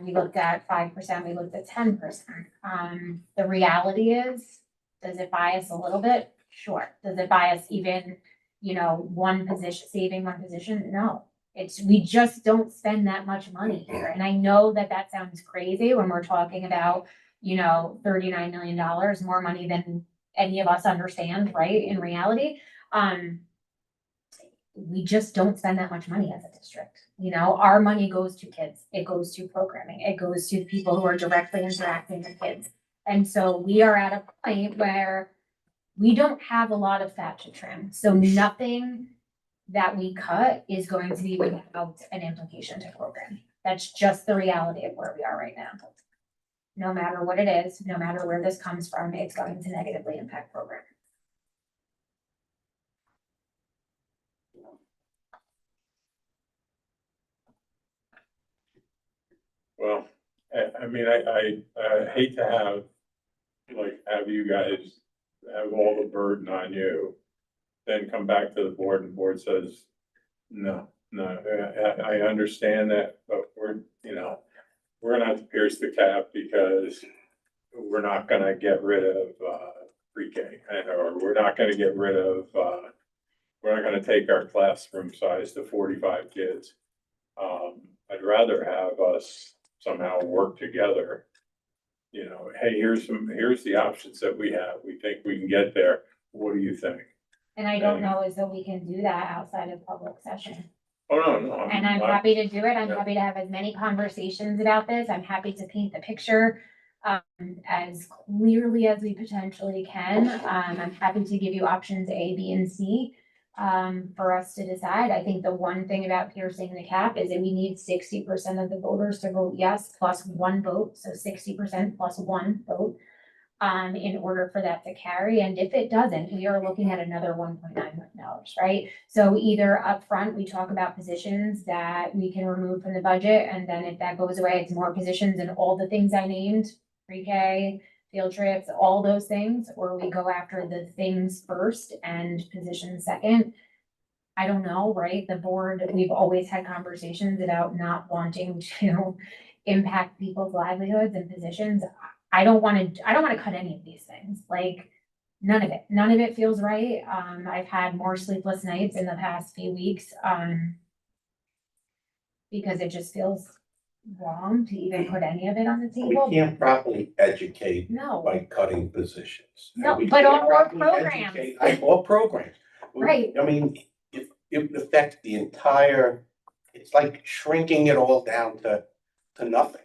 We looked at 5%, we looked at 10%. The reality is, does it buy us a little bit? Sure. Does it buy us even, one position, saving one position? No. We just don't spend that much money here. And I know that that sounds crazy when we're talking about, $39 million, more money than any of us understand, right, in reality. We just don't spend that much money as a district. Our money goes to kids, it goes to programming, it goes to people who are directly interacting with kids. And so we are at a point where we don't have a lot of fat to trim. So nothing that we cut is going to be without an implication to programming. That's just the reality of where we are right now. No matter what it is, no matter where this comes from, it's going to negatively impact programming. Well, I mean, I hate to have you guys have all the burden on you. Then come back to the board and the board says, no, I understand that, but we're gonna have to pierce the cap because we're not gonna get rid of, pre-K, or we're not gonna get rid of, we're not gonna take our classroom size to 45 kids. I'd rather have us somehow work together. Hey, here's the options that we have. We think we can get there. What do you think? And I don't know as though we can do that outside of public session. Oh, no. And I'm happy to do it. I'm happy to have as many conversations about this. I'm happy to paint the picture as clearly as we potentially can. I'm happy to give you options A, B, and C for us to decide. I think the one thing about piercing the cap is that we need 60% of the voters to vote yes plus one vote. So 60% plus one vote in order for that to carry. And if it doesn't, we are looking at another $1.9 million, right? So either upfront, we talk about positions that we can remove from the budget. And then if that goes away, it's more positions and all the things I named, pre-K, field trips, all those things, or we go after the things first and positions second. I don't know, right? The board, we've always had conversations about not wanting to impact people's livelihoods and positions. I don't want to cut any of these things, like none of it feels right. I've had more sleepless nights in the past few weeks, because it just feels wrong to even put any of it on the We table. can't properly educate No, by cutting positions. No, We but can't on more properly programs. educate- More programs. Right. I mean, it affects the entire, it's like shrinking it all down to nothing.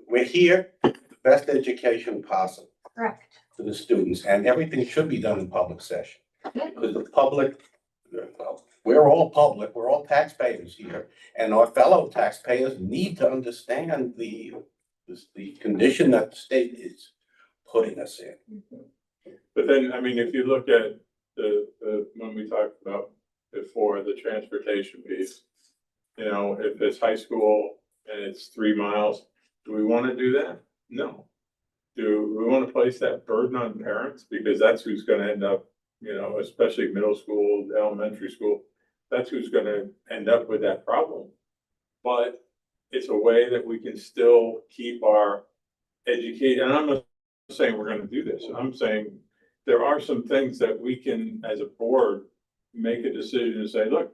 We're here, the best education possible correct. to the students, and everything should be done in public session. Yeah. Because the public, well, we're all public, we're all taxpayers here, and our fellow taxpayers need to understand the condition that the state is putting us in. But then, I mean, if you look at when we talked about before, the transportation piece, if it's high school and it's 3 miles, do we want to do that? No. Do we want to place that burden on parents? Because that's who's going to end up, especially middle school, elementary school, that's who's going to end up with that problem. But it's a way that we can still keep our education. And I'm not saying we're going to do this. I'm saying there are some things that we can, as a board, make a decision and say, look,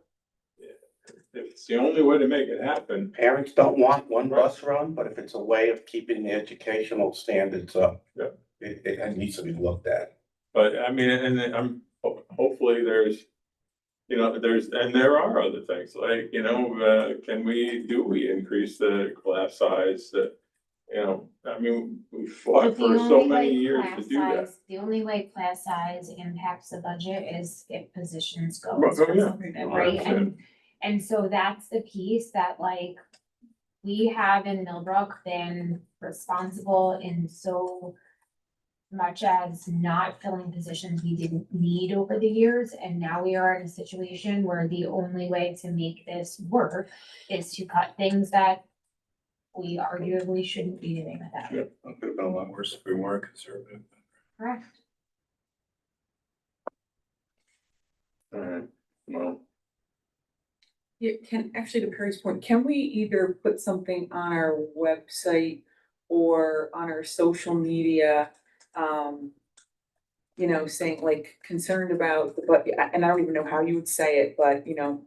if it's the only way to make it happen. Parents don't want one bus run, but if it's a way of keeping the educational standards up, Yeah. it needs to be looked at. But I mean, and then hopefully there's, and there are other things like, do we increase the class size that, I mean, we fought But the for so only many way years to class do that. size, the only way class size impacts the budget is if positions go. Right, oh, yeah. Right, 100%. and so that's the piece that we have in Millbrook been responsible in so much as not filling positions we didn't need over the years. And now we are in a situation where the only way to make this work is to cut things that we arguably shouldn't be doing with that. It could have been a lot worse if we weren't conservative. Correct. Well, Yeah, actually to Perry's point, can we either put something on our website or on our social media, you know, saying like concerned about the, but, and I don't even know how you would say it, but, you know,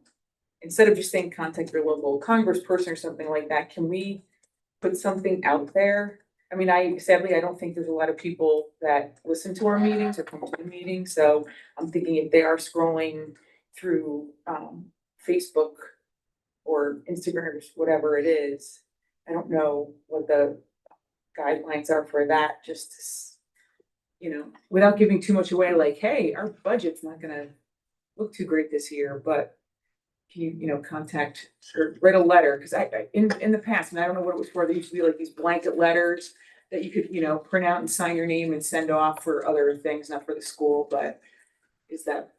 instead of just saying contact your local congressperson or something like that, can we put something out there? I mean, sadly, I don't think there's a lot of people that listen to our meetings or come to the meetings, so I'm thinking if they are scrolling through, Facebook or Instagram, or whatever it is, I don't know what the guidelines are for that, just to you know, without giving too much away, like, hey, our budget's not gonna look too great this year, but can you, you know, contact or write a letter? Cause in the past, and I don't know what it was for, there used to be like these blanket letters that you could, you know, print out and sign your name and send off for other things, not for the school, but is that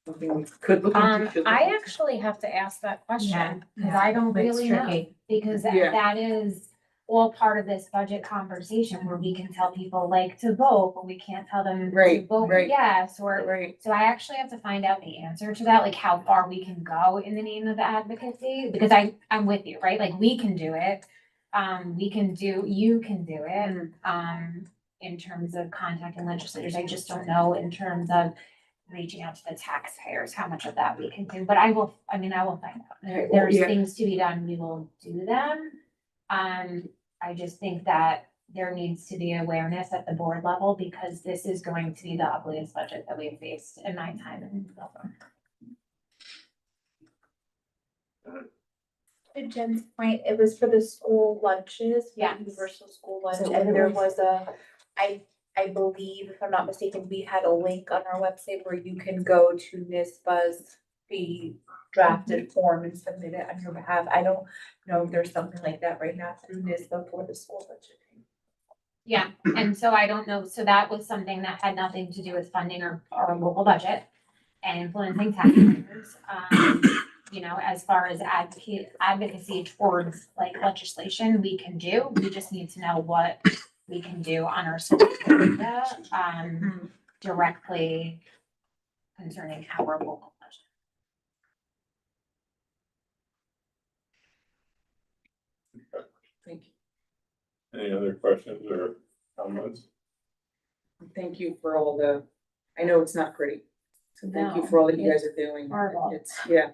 something we could look into? should look I into? actually have to ask that Yeah, question, cause yeah, I don't it's really know. tricky. Because Yeah. that is all part of this budget conversation where we can tell people like to vote, but we can't tell them to Right, vote right. yes, or. Right, So I actually have to find out the answer to that, like how far we can go in the name of advocacy, because I'm with you, right? Like we can do it. You can do it, in terms of contacting legislators. I just don't know in terms of reaching out to the taxpayers, how much of that we can do, but I will find out. Right, well, There's yeah. things to be done, we will do them. I just think that there needs to be awareness at the board level because this is going to be the ugliest budget that we've faced in my time in Milford. To Jen's point, it was for the school lunches, Yeah. universal school lunch, So and what there was- was I believe, if I'm not mistaken, we had a link on our website where you can go to NISBA's the drafted form and submit it on your behalf. I don't know if there's something like that right now through NISBA for the school budget. Yeah, and so I don't know, so that was something that had nothing to do with funding our local budget and influencing taxpayers. You know, as far as advocacy towards like legislation, we can do, we just need to know what we can do on our social media, directly concerning our local budget. Thank you. Any other questions or comments? Thank you for all the, I know it's not pretty, so thank you No, for all that you guys are doing. horrible. It's, yeah,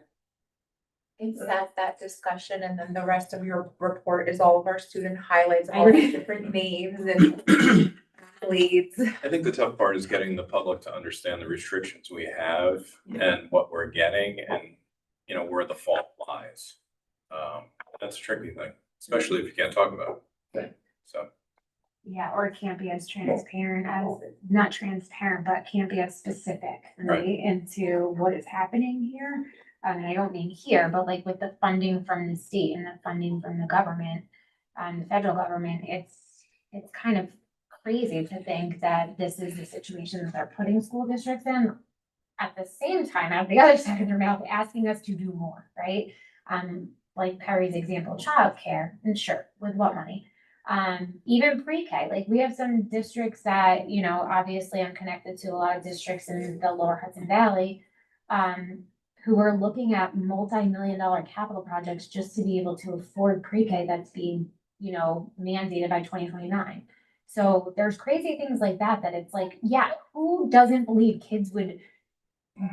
It's that discussion, and then the rest of your report is all of our student highlights, all the different names and leads. I think the tough part is getting the public to understand the restrictions we have and what we're getting and, you know, where the fault lies. That's a tricky thing, especially if you can't talk about it. So. Yeah, or it can't be as transparent not transparent, but can't be as specific, right, into what is happening here. And I don't mean here, but like with the funding from the state and the funding from the government, the federal government, it's kind of crazy to think that this is the situation that they're putting school districts in. At the same time, out of the other side of their mouth, asking us to do more, right? Like Perry's example, childcare, and sure, with what money? Even pre-K, like we have some districts that, you know, obviously I'm connected to a lot of districts in the Lower Hudson Valley, who are looking at multi-million-dollar capital projects just to be able to afford pre-K that's being, you know, mandated by 2029. So there's crazy things like that, that it's like, yeah, who doesn't believe kids would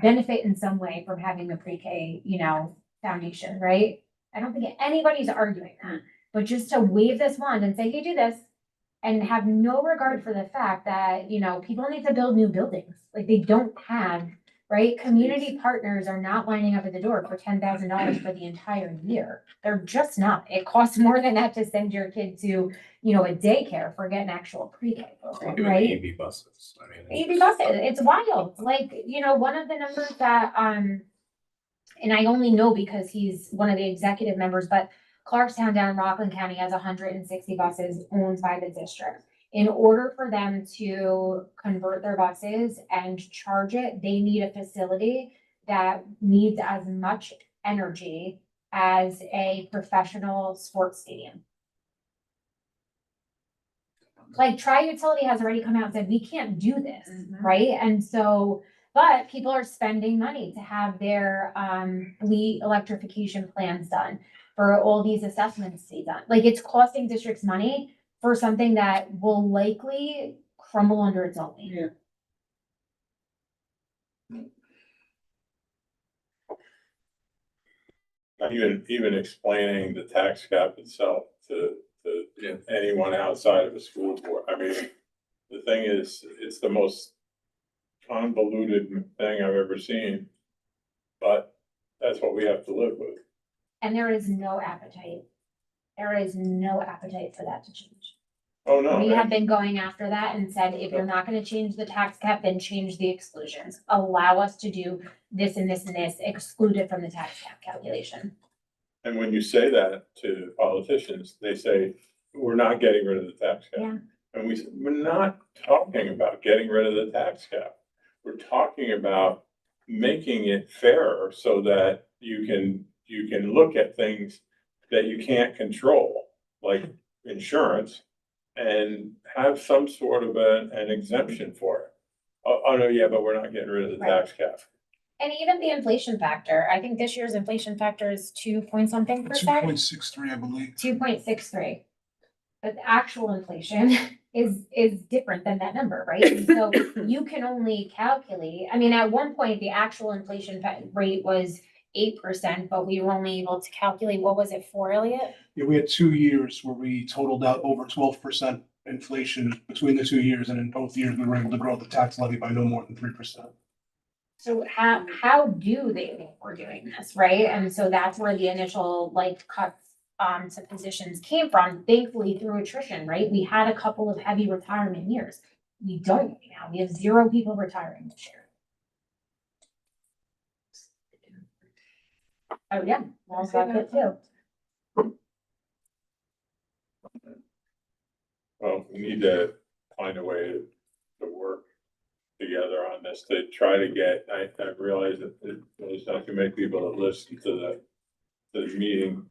benefit in some way from having a pre-K, you know, foundation, right? I don't think anybody's arguing that, but just to wave this wand and say, hey, do this, and have no regard for the fact that, you know, people need to build new buildings. Like they don't have, right? Community partners are not lining up at the door for $10,000 for the entire year. They're just not. It costs more than that to send your kid to, you know, a daycare, forget an actual pre-K program, Even right? EV buses, I mean. EV buses, it's wild. Like, you know, one of the numbers that, and I only know because he's one of the executive members, but Clarkstown down in Rockland County has 160 buses owned by the district. In order for them to convert their buses and charge it, they need a facility that needs as much energy as a professional sports stadium. Like Tri-Utility has already come out and said, we can't do this, right? And so, but people are spending money to have their fleet electrification plans done, for all these assessments to be done. Like it's costing districts money for something that will likely crumble under its own weight. yeah. Even explaining the tax cap itself to Yeah. anyone outside of a school board. I mean, the thing is, it's the most convoluted thing I've ever seen. But that's what we have to live with. And there is no appetite. There is no appetite for that to change. Oh, no. We have been going after that and said, if you're not gonna change the tax cap, then change the exclusions. Allow us to do this and this and this, exclude it from the tax cap calculation. And when you say that to politicians, they say, we're not getting rid of the tax cap. Yeah. And we said, we're not talking about getting rid of the tax cap. We're talking about making it fairer so that you can look at things that you can't control, like insurance, and have some sort of an exemption for it. Oh, no, yeah, but we're not getting rid of the tax cap. And even the inflation factor, I think this year's inflation factor is 2.something%. 2.63, I believe. 2.63. But the actual inflation is different than that number, right? So you can only calculate, I mean, at one point, the actual inflation rate was 8%, but we were only able to calculate, what was it for, Elliot? Yeah, we had 2 years where we totaled out over 12% inflation between the 2 years, and in both years, we were able to grow the tax levy by no more than 3%. So how do they think we're doing this, right? And so that's where the initial like cuts to positions came from, thankfully through attrition, right? We had a couple of heavy retirement years. We don't right now. We have 0 people retiring this year. Oh, yeah, well, got it too. Well, we need to find a way to work together on this to try to get, I realize that there's not too many people that listen to the meeting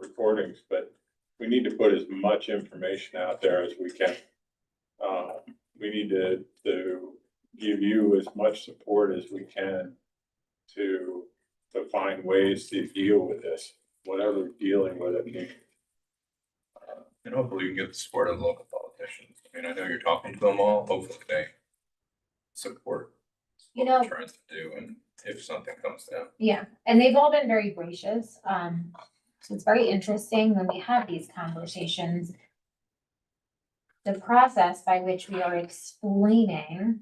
recordings, but we need to put as much information out there as we can. We need to give you as much support as we can to find ways to deal with this, whatever dealing with it means. And hopefully you can get the support of the local politicians. I mean, I know you're talking to them all, hopefully they support You what know, we're trying to do, and if something comes down. yeah, and they've all been very gracious. So it's very interesting when we have these conversations. The process by which we are explaining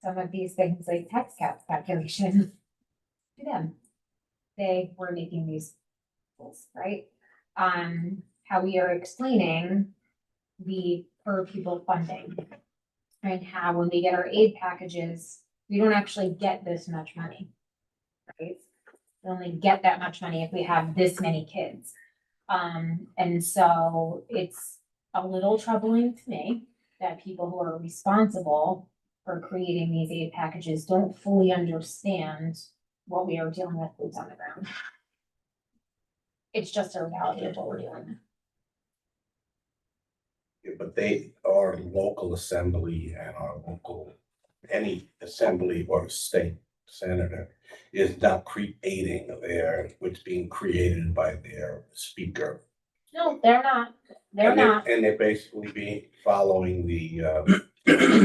some of these things like tax cap calculation to them. They were making these rules, right? How we are explaining the per pupil funding. And how when we get our aid packages, we don't actually get this much money. Right? We only get that much money if we have this many kids. And so it's a little troubling to me that people who are responsible for creating these aid packages don't fully understand what we are dealing with boots on the ground. It's just a reality of what we're dealing with. Yeah, but they, our local assembly and our local, any assembly or state senator is not creating what's being created by their speaker. No, they're not. They're And not. and they're basically following the,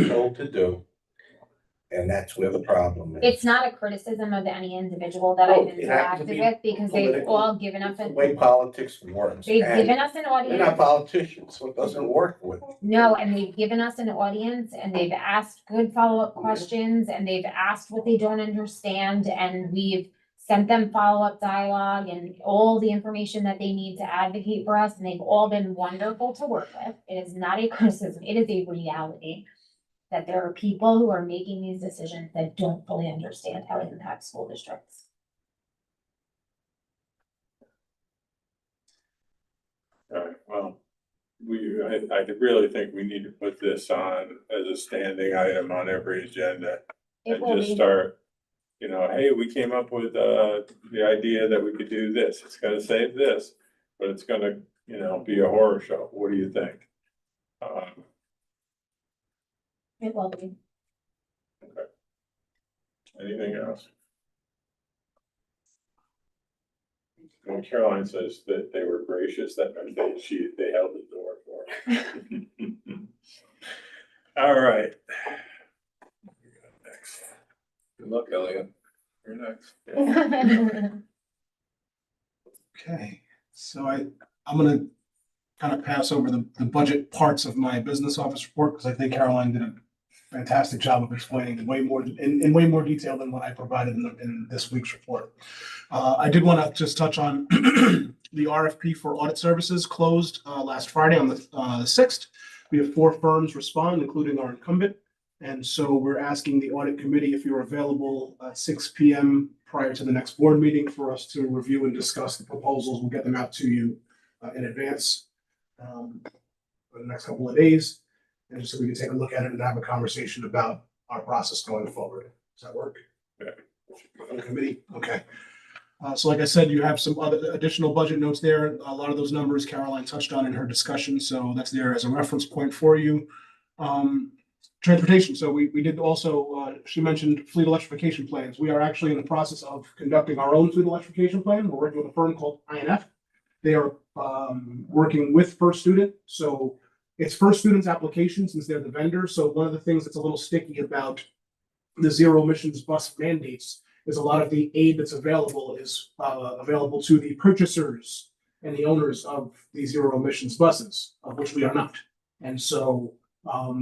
told to do. And that's where the problem is. It's not a criticism of any individual that No, I've it happens to interacted be with because they've political. all given us The a, way politics works. they've And given us an we're not audience. politicians, so it doesn't work with. No, and they've given us an audience and they've asked good follow-up questions and they've asked what they don't understand and we've sent them follow-up dialogue and all the information that they need to advocate for us, and they've all been wonderful to work with. It is not a criticism, it is a reality that there are people who are making these decisions that don't fully understand how it impacts school districts. All right, well, I really think we need to put this on as a standing item on every agenda. It And will just be, start, hey, we came up with, the idea that we could do this, it's gonna save this, but it's gonna, be a horror show, what do you think? it will be. Anything else? When Caroline says that they were gracious, that meant they held the door for her. All right. Next. Good luck, Elliot. You're next. Okay, so I'm gonna kind of pass over the budget parts of my business office report, because I think Caroline did a fantastic job of explaining way more, in way more detail than what I provided in this week's report. I did want to just touch on the RFP for audit services closed last Friday on the 6th. We have 4 firms respond, including our incumbent. And so we're asking the audit committee if you're available at 6 p.m. prior to the next board meeting for us to review and discuss the proposals. We'll get them out to you in advance for the next couple of days. And just so we can take a look at it and have a conversation about our process going forward. Does that work? Yeah. On the committee? Okay. So like I said, you have some other additional budget notes there. A lot of those numbers Caroline touched on in her discussion, so that's there as a reference point for you. Transportation, so we did also, she mentioned fleet electrification plans. We are actually in the process of conducting our own fleet electrification plan. We're working with a firm called INF. They are working with First Student, so it's First Student's application since they're the vendor. So one of the things that's a little sticky about the zero emissions bus mandates is a lot of the aid that's available is available to the purchasers and the owners of the zero emissions buses, of which we are not. And so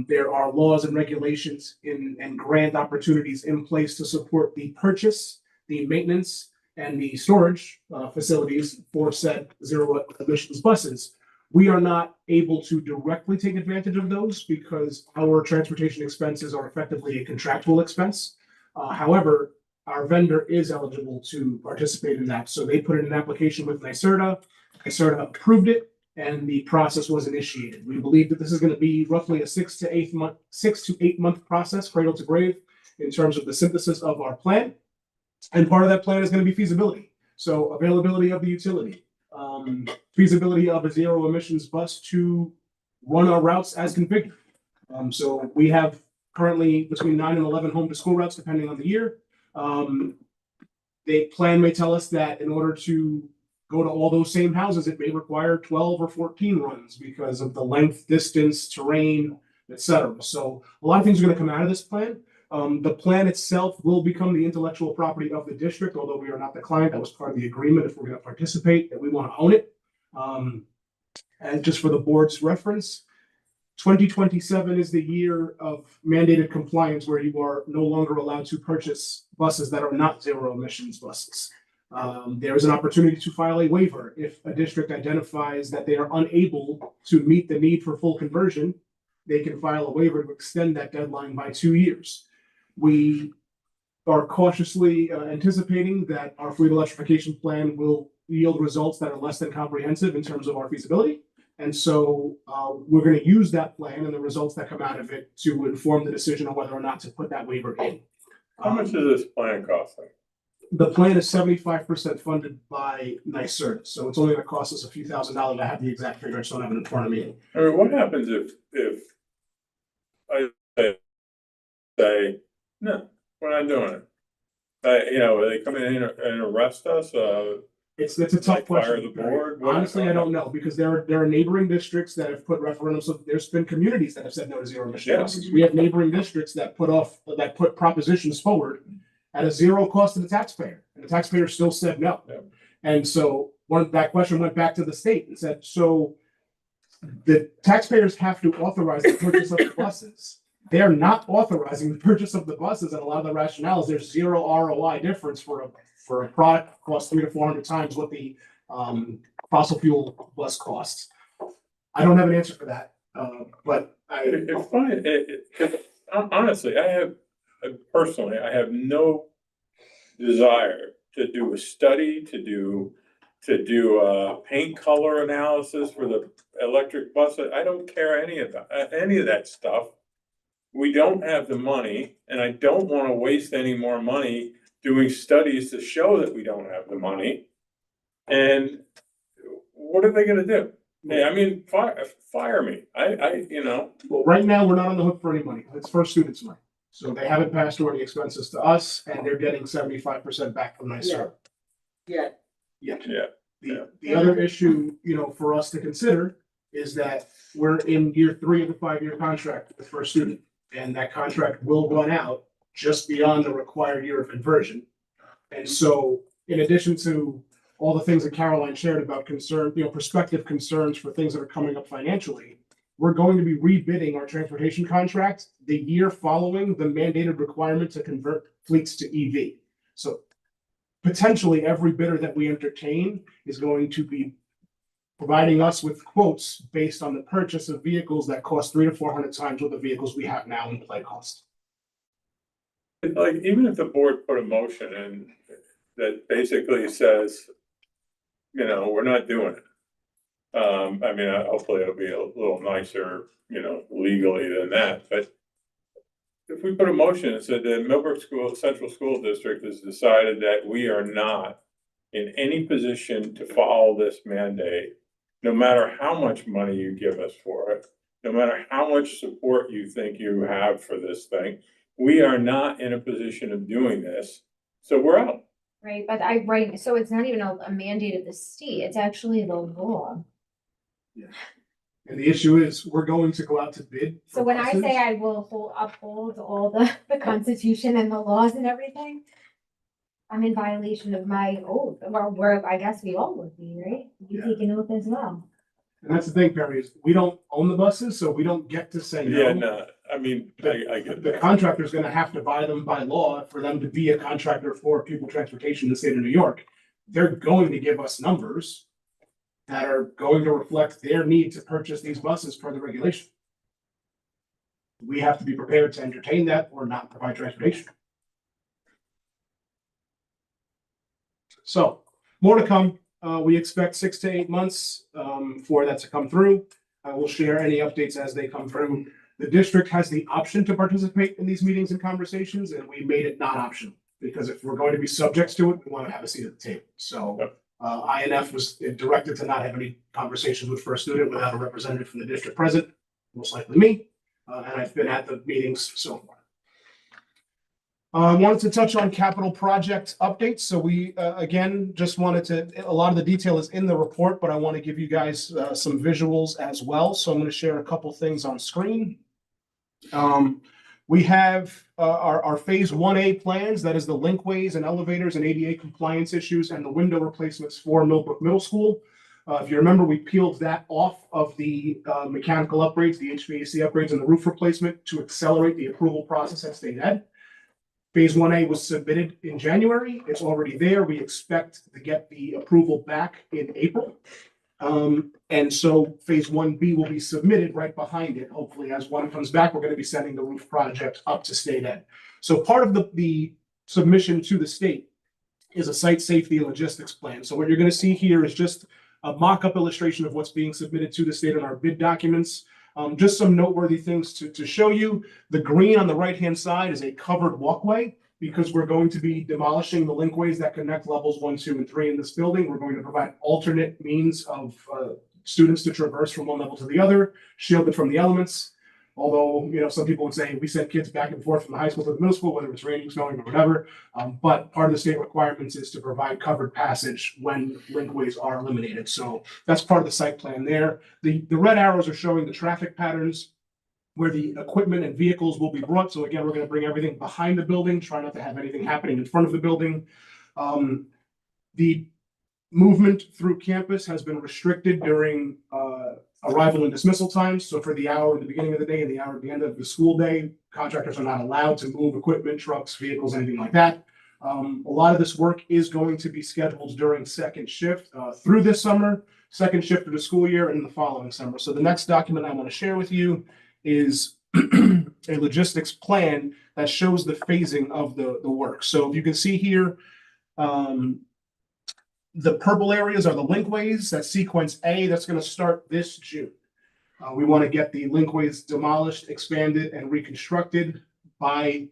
there are laws and regulations and grant opportunities in place to support the purchase, the maintenance, and the storage facilities for said zero emissions buses. We are not able to directly take advantage of those because our transportation expenses are effectively a contractual expense. However, our vendor is eligible to participate in that. So they put in an application with NYSERDA. NYSERDA approved it, and the process was initiated. We believe that this is going to be roughly a 6 to 8 month process, cradle to grave, in terms of the synthesis of our plan. And part of that plan is going to be feasibility. So availability of the utility, feasibility of a zero emissions bus to run our routes as configured. So we have currently between 9 and 11 home to school routes, depending on the year. The plan may tell us that in order to go to all those same houses, it may require 12 or 14 runs because of the length, distance, terrain, etc. So a lot of things are going to come out of this plan. The plan itself will become the intellectual property of the district, although we are not the client. That was part of the agreement. If we're going to participate, that we want to own it. And just for the board's reference, 2027 is the year of mandated compliance where you are no longer allowed to purchase buses that are not zero emissions buses. There is an opportunity to file a waiver if a district identifies that they are unable to meet the need for full conversion. They can file a waiver to extend that deadline by 2 years. We are cautiously anticipating that our fleet electrification plan will yield results that are less than comprehensive in terms of our feasibility. And so we're going to use that plan and the results that come out of it to inform the decision on whether or not to put that waiver in. How much is this plan costing? The plan is 75% funded by NYSERDA, so it's only going to cost us a few $1,000s. I have the exact figure, I just don't have it in front of me. I mean, what happens if I say, no, we're not doing it? You know, they come in and arrest us, It's a tough like fire question. the board? Honestly, I don't know, because there are neighboring districts that have put referendums, so there's been communities that have said no to zero emission Yeah. buses. We have neighboring districts that put propositions forward at a zero cost to the taxpayer, and the taxpayer still said no. Yeah. And so that question went back to the state and said, so the taxpayers have to authorize the purchase of the buses. They're not authorizing the purchase of the buses, and a lot of the rationales, there's zero ROI difference for a product that costs 300 to 400 times what the fossil fuel bus costs. I don't have an answer for that, but It's fine, honestly, personally, I have no desire to do a study, to do a paint color analysis for the electric bus. I don't care any of that stuff. We don't have the money, and I don't want to waste any more money doing studies to show that we don't have the money. And what are they gonna do? Hey, I mean, fire me. well, right now, we're not on the hook for any money. It's First Student's money. So they haven't passed through any expenses to us, and they're getting 75% back from NYSERDA. Yeah. Yeah. The other issue, for us to consider is that we're in year 3 of the 5-year contract with First Student, and that contract will run out just beyond the required year of conversion. And so in addition to all the things that Caroline shared about concern, prospective concerns for things that are coming up financially, we're going to be rebidding our transportation contract the year following the mandated requirement to convert fleets to EV. So potentially every bidder that we entertain is going to be providing us with quotes based on the purchase of vehicles that cost 300 to 400 times what the vehicles we have now in play cost. Like, even if the board put a motion in that basically says, we're not doing it. I mean, hopefully it'll be a little nicer, legally than that, but if we put a motion and said that Millbrook Central School District has decided that we are not in any position to follow this mandate, no matter how much money you give us for it, no matter how much support you think you have for this thing, we are not in a position of doing this, so we're out. Right, but so it's not even a mandate of the state, it's actually the law. And the issue is, we're going to go out to bid. for So when I buses. say I will uphold all the constitution and the laws and everything, I'm in violation of my oath, or where I guess we all would be, right? You Yeah. take an oath as well. And that's the thing, Perry, is we don't own the buses, so we don't get to say no. Yeah, no, I mean, I get The that. contractor's gonna have to buy them by law for them to be a contractor for pupil transportation in the state of New York. They're going to give us numbers that are going to reflect their need to purchase these buses per the regulation. We have to be prepared to entertain that or not provide transportation. So, more to come. We expect 6 to 8 months for that to come through. I will share any updates as they come through. The district has the option to participate in these meetings and conversations, and we made it not optional. Because if we're going to be subjects to it, we want to have a seat at the table. So INF was directed to not have any conversations with First Student without a representative from the district present, most likely me. And I've been at the meetings so far. Wanted to touch on capital project updates. So we, again, just wanted to, a lot of the detail is in the report, but I want to give you guys some visuals as well. So I'm going to share a couple things on screen. We have our phase 1A plans, that is the linkways and elevators and ADA compliance issues and the window replacements for Millbrook Middle School. If you remember, we peeled that off of the mechanical upgrades, the HVAC upgrades and the roof replacement to accelerate the approval process at State Ed. Phase 1A was submitted in January. It's already there. We expect to get the approval back in April. And so phase 1B will be submitted right behind it. Hopefully, as one comes back, we're going to be sending the roof project up to State Ed. So part of the submission to the state is a site safety and logistics plan. So what you're going to see here is just a mock-up illustration of what's being submitted to the state on our bid documents. Just some noteworthy things to show you. The green on the right-hand side is a covered walkway because we're going to be demolishing the linkways that connect levels 1, 2, and 3 in this building. We're going to provide alternate means of students to traverse from one level to the other, shielded from the elements. Although, some people would say we send kids back and forth from the high school to the middle school, whether it's raining, snowing, or whatever. But part of the state requirements is to provide covered passage when linkways are eliminated. So that's part of the site plan there. The red arrows are showing the traffic patterns where the equipment and vehicles will be brought. So again, we're going to bring everything behind the building, try not to have anything happening in front of the building. The movement through campus has been restricted during arrival and dismissal times. So for the hour at the beginning of the day and the hour at the end of the school day, contractors are not allowed to move equipment, trucks, vehicles, anything like that. A lot of this work is going to be scheduled during second shift through this summer, second shift of the school year, and in the following summer. So the next document I want to share with you is a logistics plan that shows the phasing of the work. So if you can see here, the purple areas are the linkways. That's sequence A. That's going to start this June. We want to get the linkways demolished, expanded, and reconstructed by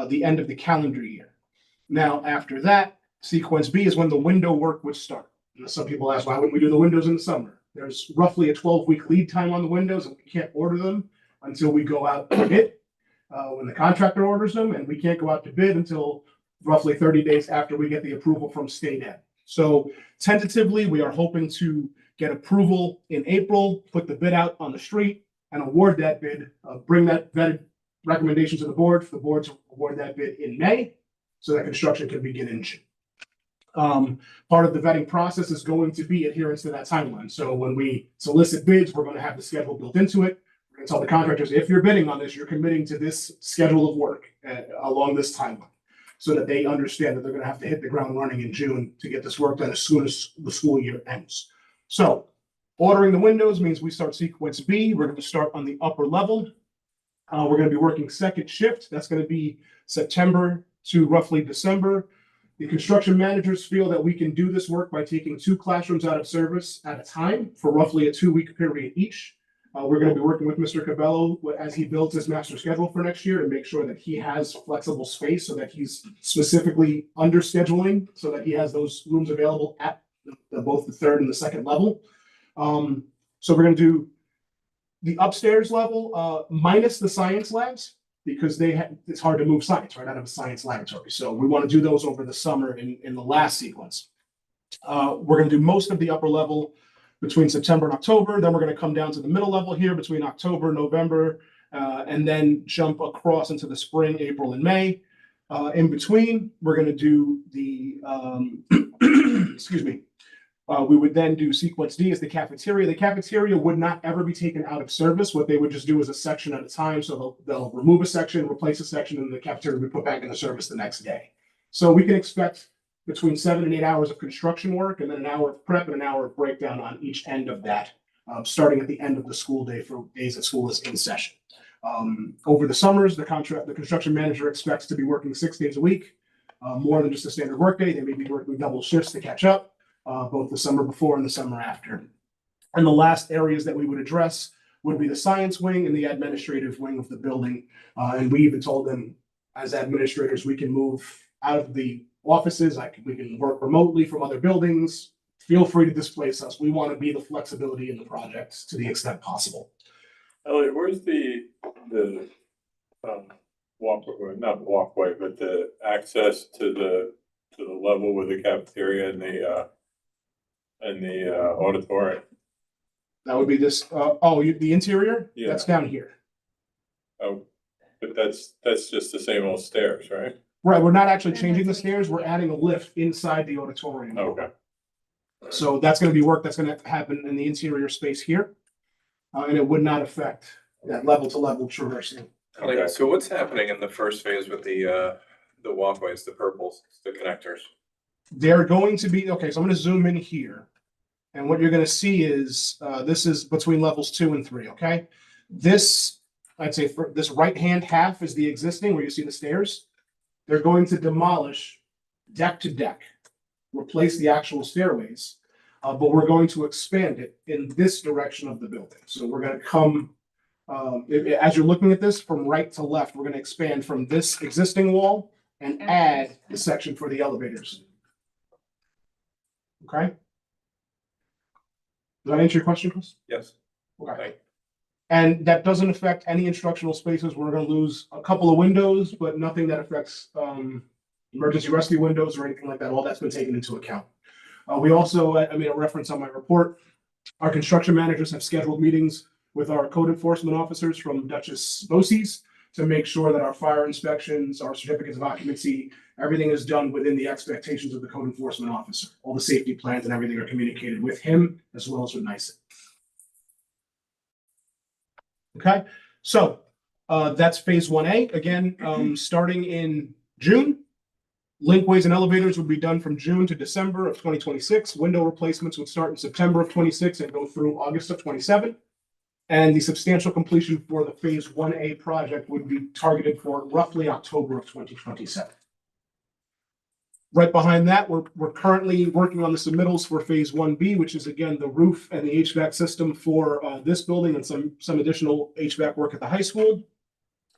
the end of the calendar year. Now, after that, sequence B is when the window work would start. Some people ask, why wouldn't we do the windows in the summer? There's roughly a 12-week lead time on the windows, and we can't order them until we go out to bid when the contractor orders them, and we can't go out to bid until roughly 30 days after we get the approval from State Ed. So tentatively, we are hoping to get approval in April, put the bid out on the street and award that bid, bring that vetted recommendation to the board, for the board to award that bid in May, so that construction can begin in June. Part of the vetting process is going to be adherence to that timeline. So when we solicit bids, we're going to have the schedule built into it. We're going to tell the contractors, if you're bidding on this, you're committing to this schedule of work along this timeline, so that they understand that they're going to have to hit the ground running in June to get this work done as soon as the school year ends. So ordering the windows means we start sequence B. We're going to start on the upper level. We're going to be working second shift. That's going to be September to roughly December. The construction managers feel that we can do this work by taking 2 classrooms out of service at a time for roughly a 2-week period each. We're going to be working with Mr. Cabello as he builds his master schedule for next year to make sure that he has flexible space, so that he's specifically under scheduling, so that he has those rooms available at both the 3rd and the 2nd level. So we're going to do the upstairs level minus the science labs, because it's hard to move science right out of a science laboratory. So we want to do those over the summer in the last sequence. We're going to do most of the upper level between September and October. Then we're going to come down to the middle level here between October, November, and then jump across into the spring, April, and May. In between, we're going to do the, excuse me, we would then do sequence D as the cafeteria. The cafeteria would not ever be taken out of service. What they would just do is a section at a time. So they'll remove a section, replace a section, and the cafeteria will be put back into service the next day. So we can expect between 7 and 8 hours of construction work, and then an hour of prep and an hour of breakdown on each end of that, starting at the end of the school day for days that school is in session. Over the summers, the construction manager expects to be working 6 days a week, more than just a standard workday. They may be working double shifts to catch up. Both the summer before and the summer after. And the last areas that we would address would be the science wing and the administrative wing of the building. And we even told them, as administrators, we can move out of the offices. We can work remotely from other buildings. Feel free to displace us. We want to be the flexibility in the projects to the extent possible. Elliot, where's the walkway, not walkway, but the access to the level with the cafeteria and the auditorium? That would be this, the interior? Yeah. That's down here. Oh, but that's just the same old stairs, right? Right, we're not actually changing the stairs. We're adding a lift inside the auditorium. Okay. So that's going to be work that's going to happen in the interior space here. And it would not affect that level to level traversing. Okay. So what's happening in the first phase with the walkways, the purples, the connectors? They're going to be, okay, so I'm going to zoom in here. And what you're going to see is, this is between levels 2 and 3, okay? This, I'd say for this right-hand half is the existing, where you see the stairs. They're going to demolish deck to deck, replace the actual stairways, but we're going to expand it in this direction of the building. So we're going to come, as you're looking at this from right to left, we're going to expand from this existing wall and add the section for the elevators. Okay? Does that answer your question, Chris? Yes. Okay. And that doesn't affect any instructional spaces. We're going to lose a couple of windows, but nothing that affects emergency rescue windows or anything like that. All that's been taken into account. We also, I made a reference on my report. Our construction managers have scheduled meetings with our code enforcement officers from Duchess BOCES to make sure that our fire inspections, our certificates of occupancy, everything is done within the expectations of the code enforcement officer. All the safety plans and everything are communicated with him as well as with NYSEG. Okay, so that's phase 1A. Again, starting in June. Linkways and elevators would be done from June to December of 2026. Window replacements would start in September of 26 and go through August of 27. And the substantial completion for the phase 1A project would be targeted for roughly October of 2027. Right behind that, we're currently working on the submittals for phase 1B, which is again the roof and the HVAC system for this building and some additional HVAC work at the high school.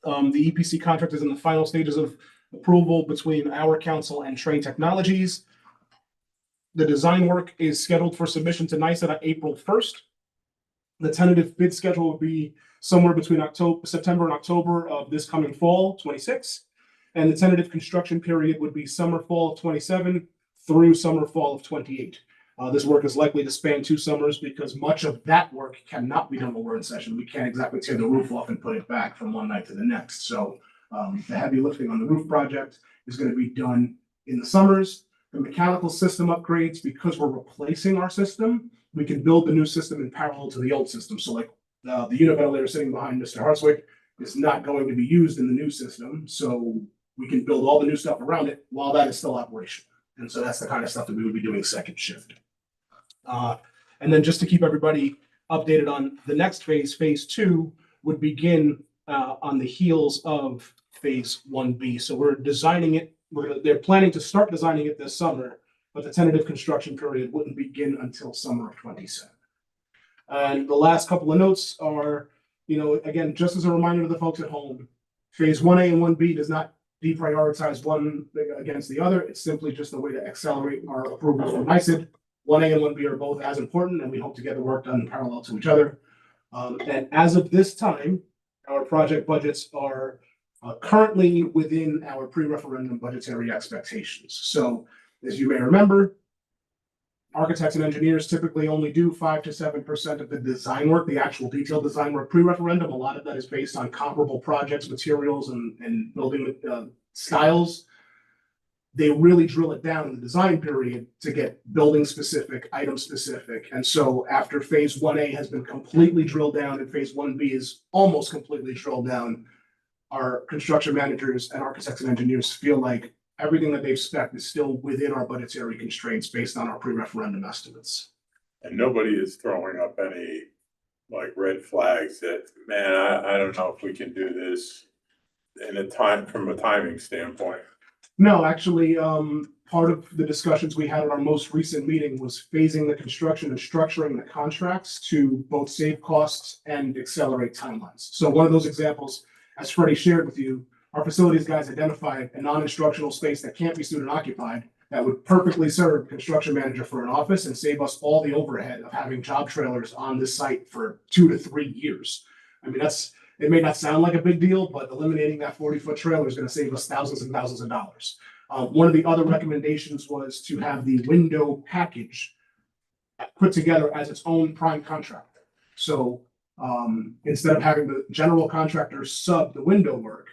The EPC contract is in the final stages of approval between our council and Trane Technologies. The design work is scheduled for submission to NYSEG on April 1st. The tentative bid schedule will be somewhere between September and October of this coming fall, 26. And the tentative construction period would be summer, fall of 27 through summer, fall of 28. This work is likely to span 2 summers because much of that work cannot be done while we're in session. We can't exactly tear the roof off and put it back from one night to the next. So the heavy lifting on the roof project is going to be done in the summers. The mechanical system upgrades, because we're replacing our system, we can build the new system in parallel to the old system. So like the unit ventilator sitting behind Mr. Harswick is not going to be used in the new system. So we can build all the new stuff around it while that is still operational. And so that's the kind of stuff that we would be doing second shift. And then just to keep everybody updated on the next phase, phase 2 would begin on the heels of phase 1B. So we're designing it. They're planning to start designing it this summer, but the tentative construction period wouldn't begin until summer of 27. And the last couple of notes are, again, just as a reminder to the folks at home, phase 1A and 1B does not deprioritize one against the other. It's simply just a way to accelerate our approval from NYSED. 1A and 1B are both as important, and we hope to get the work done in parallel to each other. And as of this time, our project budgets are currently within our pre-referendum budgetary expectations. So, as you may remember, architects and engineers typically only do 5 to 7% of the design work, the actual detailed design work pre-referendum. A lot of that is based on comparable projects, materials, and building styles. They really drill it down in the design period to get building specific, item specific. And so after phase 1A has been completely drilled down and phase 1B is almost completely drilled down, our construction managers and architects and engineers feel like everything that they've spec is still within our budgetary constraints based on our pre-referendum estimates. And nobody is throwing up any like red flags that, man, I don't know if we can do this from a timing standpoint. No, actually, part of the discussions we had at our most recent meeting was phasing the construction and structuring the contracts to both save costs and accelerate timelines. So one of those examples, as Freddie shared with you, our facilities guys identified a non-instructional space that can't be student occupied that would perfectly serve a construction manager for an office and save us all the overhead of having job trailers on this site for 2 to 3 years. I mean, it may not sound like a big deal, but eliminating that 40-foot trailer is going to save us thousands and thousands of dollars. One of the other recommendations was to have the window package put together as its own prime contractor. So instead of having the general contractor sub the window work,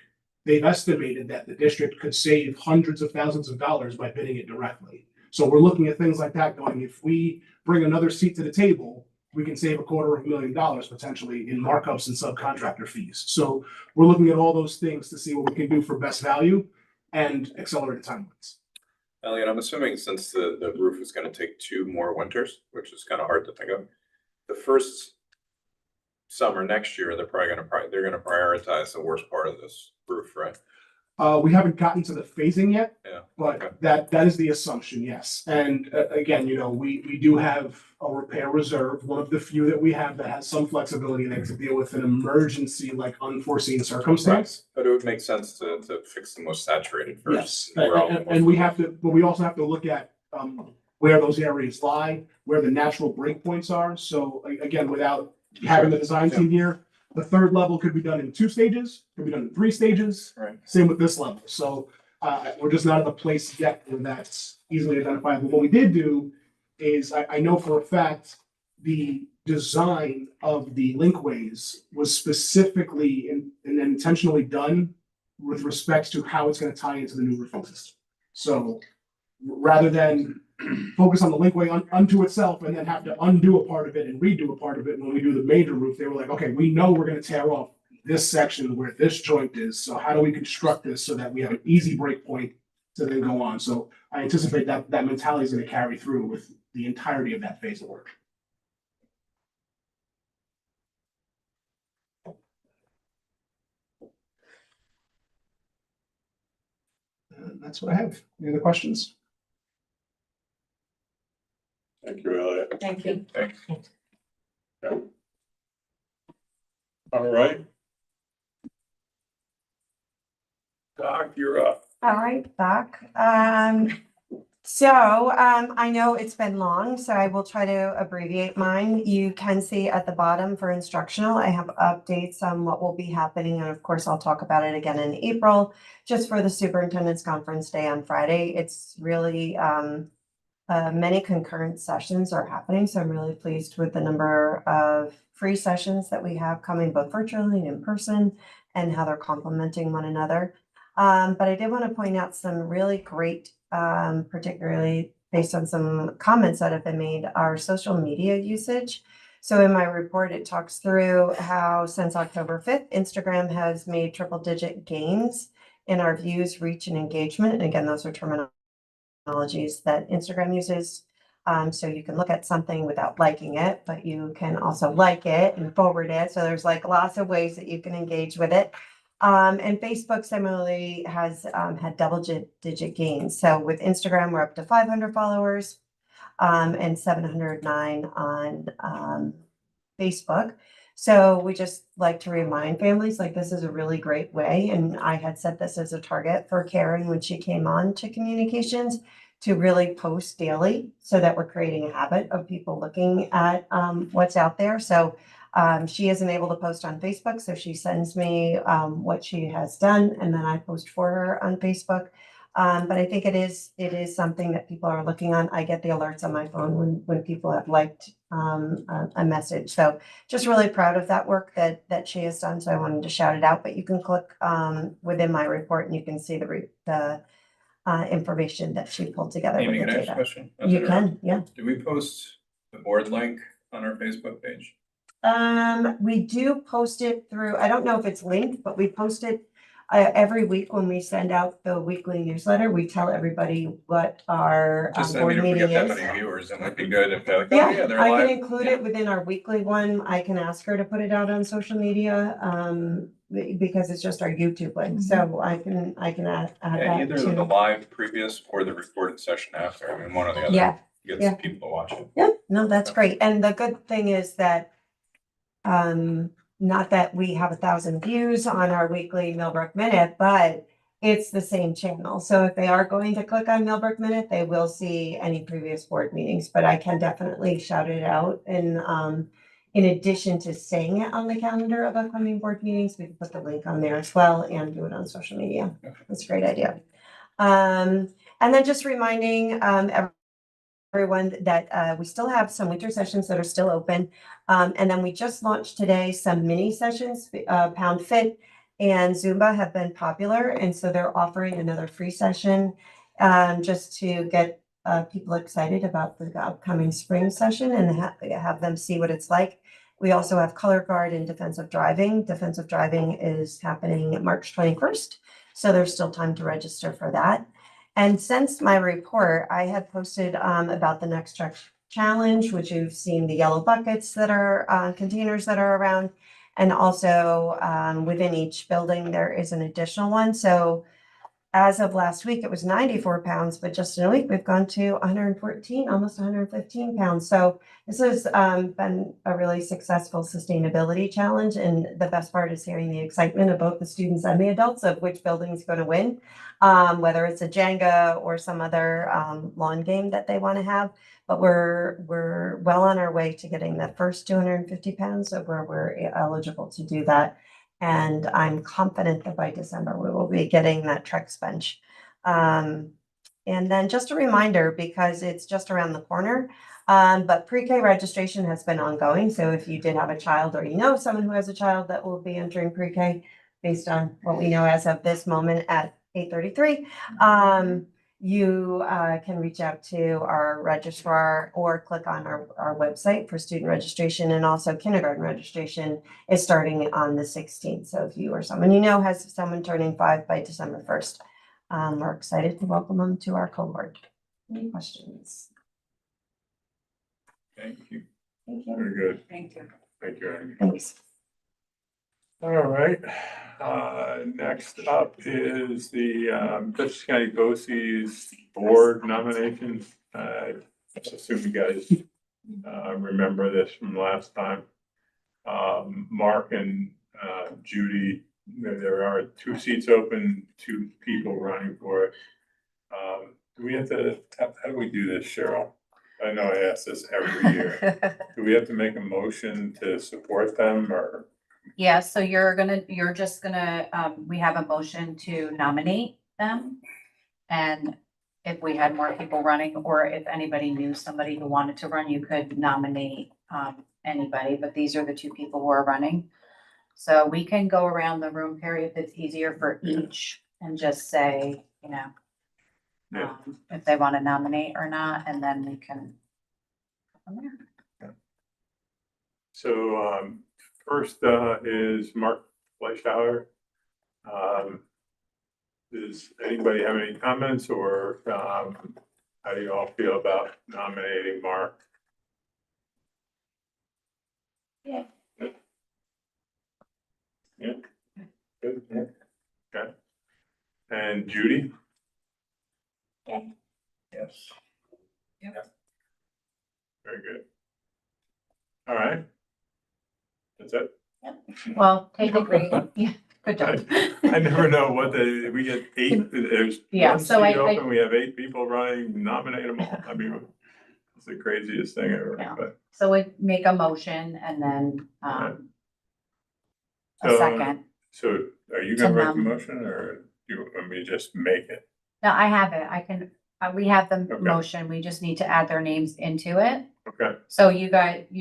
they've estimated that the district could save hundreds of thousands of dollars by bidding it directly. So we're looking at things like that going, if we bring another seat to the table, we can save $250,000 potentially in markups and subcontractor fees. So we're looking at all those things to see what we can do for best value and accelerated timelines. Elliot, I'm assuming since the roof is gonna take 2 more winters, which is kind of hard to think of, the first summer next year, they're gonna prioritize the worst part of this roof, right? We haven't gotten to the phasing yet, Yeah. but Okay. that is the assumption, yes. And again, we do have a repair reserve, one of the few that we have that has some flexibility there to deal with an emergency like unforeseen circumstance. But it would make sense to fix the most saturated Yes, first. Where all the and we have to, but we also have to look at where those areas lie, where the natural breakpoints are. So again, without having the design team here, the third level could be done in 2 stages, could be done in 3 stages. Right. Same with this level. So we're just not at the place yet where that's easily identifiable. What we did do is I know for a fact the design of the linkways was specifically and intentionally done with respect to how it's going to tie into the new roofing system. So rather than focus on the linkway unto itself and then have to undo a part of it and redo a part of it when we do the major roof, they were like, okay, we know we're going to tear off this section where this joint is. So how do we construct this so that we have an easy break point to then go on? So I anticipate that mentality is going to carry through with the entirety of that phase of work. And that's what I have. Any other questions? Thank you, Elliot. Thank you. Thanks. All right. Doc, you're up. All right, Doc. I know it's been long, so I will try to abbreviate mine. You can see at the bottom for instructional, I have updates on what will be happening. And of course, I'll talk about it again in April, just for the superintendent's conference day on Friday. It's really, many concurrent sessions are happening, so I'm really pleased with the number of free sessions that we have coming both virtually and in person and how they're complementing one another. But I did want to point out some really great, particularly based on some comments that have been made, our social media usage. So in my report, it talks through how since October 5th, Instagram has made triple-digit gains in our views, reach, and engagement. And again, those are terminologies that Instagram uses. So you can look at something without liking it, but you can also like it and forward it. So there's like lots of ways that you can engage with it. And Facebook similarly has had double-digit gains. So with Instagram, we're up to 500 followers and 709 on Facebook. So we just like to remind families, like this is a really great way. And I had set this as a target for Karen when she came on to communications to really post daily so that we're creating a habit of people looking at what's out there. So she isn't able to post on Facebook, so she sends me what she has done, and then I post for her on Facebook. But I think it is something that people are looking on. I get the alerts on my phone when people have liked a message. So just really proud of that work that she has done. So I wanted to shout it out. But you can click within my report and you can see the information that she pulled together with Amy, the can I ask a data. question? You can, yeah. Do we post the board link on our Facebook page? We do post it through, I don't know if it's linked, but we post it every week when we send out the weekly newsletter. We tell everybody what our Just, I board mean, if we meeting get that is. many viewers, it might be good if they're like, oh, yeah, Yeah, they're I live. can include it within our weekly one. I can ask her to put it out on social media, because it's just our YouTube link. So I can add Yeah, that either the to. live previous or the recorded session after. I mean, one or the other. Yeah, Gets yeah. people to watch it. yeah, no, that's great. And the good thing is that not that we have 1,000 views on our weekly Millbrook Minute, but it's the same channel. So if they are going to click on Millbrook Minute, they will see any previous board meetings, but I can definitely shout it out. And in addition to saying it on the calendar of upcoming board meetings, we can put the link on there as well and do it on social media. That's a great idea. And then just reminding everyone that we still have some winter sessions that are still open. And then we just launched today some mini sessions, Pound Fit and Zumba have been popular. And so they're offering another free session just to get people excited about the upcoming spring session and have them see what it's like. We also have Color Guard and Defensive Driving. Defensive Driving is happening March 21st. So there's still time to register for that. And since my report, I had posted about the Next Truck Challenge, which you've seen the yellow buckets that are containers that are around. And also within each building, there is an additional one. So as of last week, it was 94 pounds, but just in a week, we've gone to 114, almost 115 pounds. So this has been a really successful sustainability challenge. And the best part is hearing the excitement of both the students and the adults of which building is going to win, whether it's a Jenga or some other lawn game that they want to have. But we're well on our way to getting the first 250 pounds of where we're eligible to do that. And I'm confident that by December, we will be getting that Trex bench. And then just a reminder, because it's just around the corner, but pre-K registration has been ongoing. So if you did have a child or you know someone who has a child that will be entering pre-K based on what we know as of this moment at 8:33, you can reach out to our registrar or click on our website for student registration, and also kindergarten registration is starting on the 16th. So if you or someone you know has someone turning 5 by December 1st, we're excited to welcome them to our cohort. Any questions? Thank you. Thank you. Very good. Thank you. Thank you, Amy. Thanks. All right, next up is the Dutchess County BOCES board nominations. I assume you guys remember this from last time. Mark and Judy, there are 2 seats open, 2 people running for it. Do we have to, how do we do this, Cheryl? I know I ask this every year. Do we have to make a motion to support them or? Yeah, so you're just gonna, we have a motion to nominate them. And if we had more people running, or if anybody knew somebody who wanted to run, you could nominate, anybody, but these are the two people who are running. So we can go around the room, Perry, if it's easier for each and just say, you know, Yeah. if they want to nominate or not, and then we can. go from there. So, first, is Mark Fleischauer. Does anybody have any comments or, how do you all feel about nominating Mark? Yeah. Yeah. Good. Okay. And Judy? Okay. Yes. Very good. All right. That's it. Well, technically, yeah, good job. I never know what we get eight, there's Yeah, one so I- seat open, we have 8 people running, nominate them all. I mean, it's the craziest thing ever, Yeah. but. So we make a motion and then, a So- second. So are you To gonna make the nom- motion or do you want me to just make it? No, I have it. I can, we have the Okay. motion. We just need to add their names into it. Okay, So you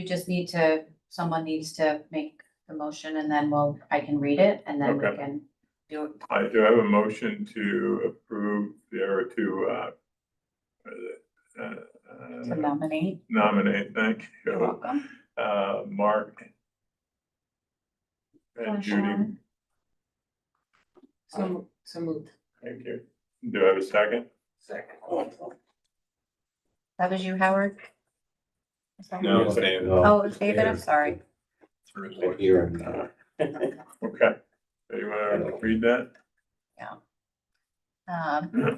just need to, someone needs to make the motion and then I can read it and then we Okay. can do it. I do have a motion to approve or to, To nominate. nominate, thank You're you, welcome. Mark and Judy. So moved. Thank you. Do I have a second? Second. That was you, Howard? Is that- No, it's David. Oh, it was David, I'm sorry. We're here and, Okay. So you wanna read that?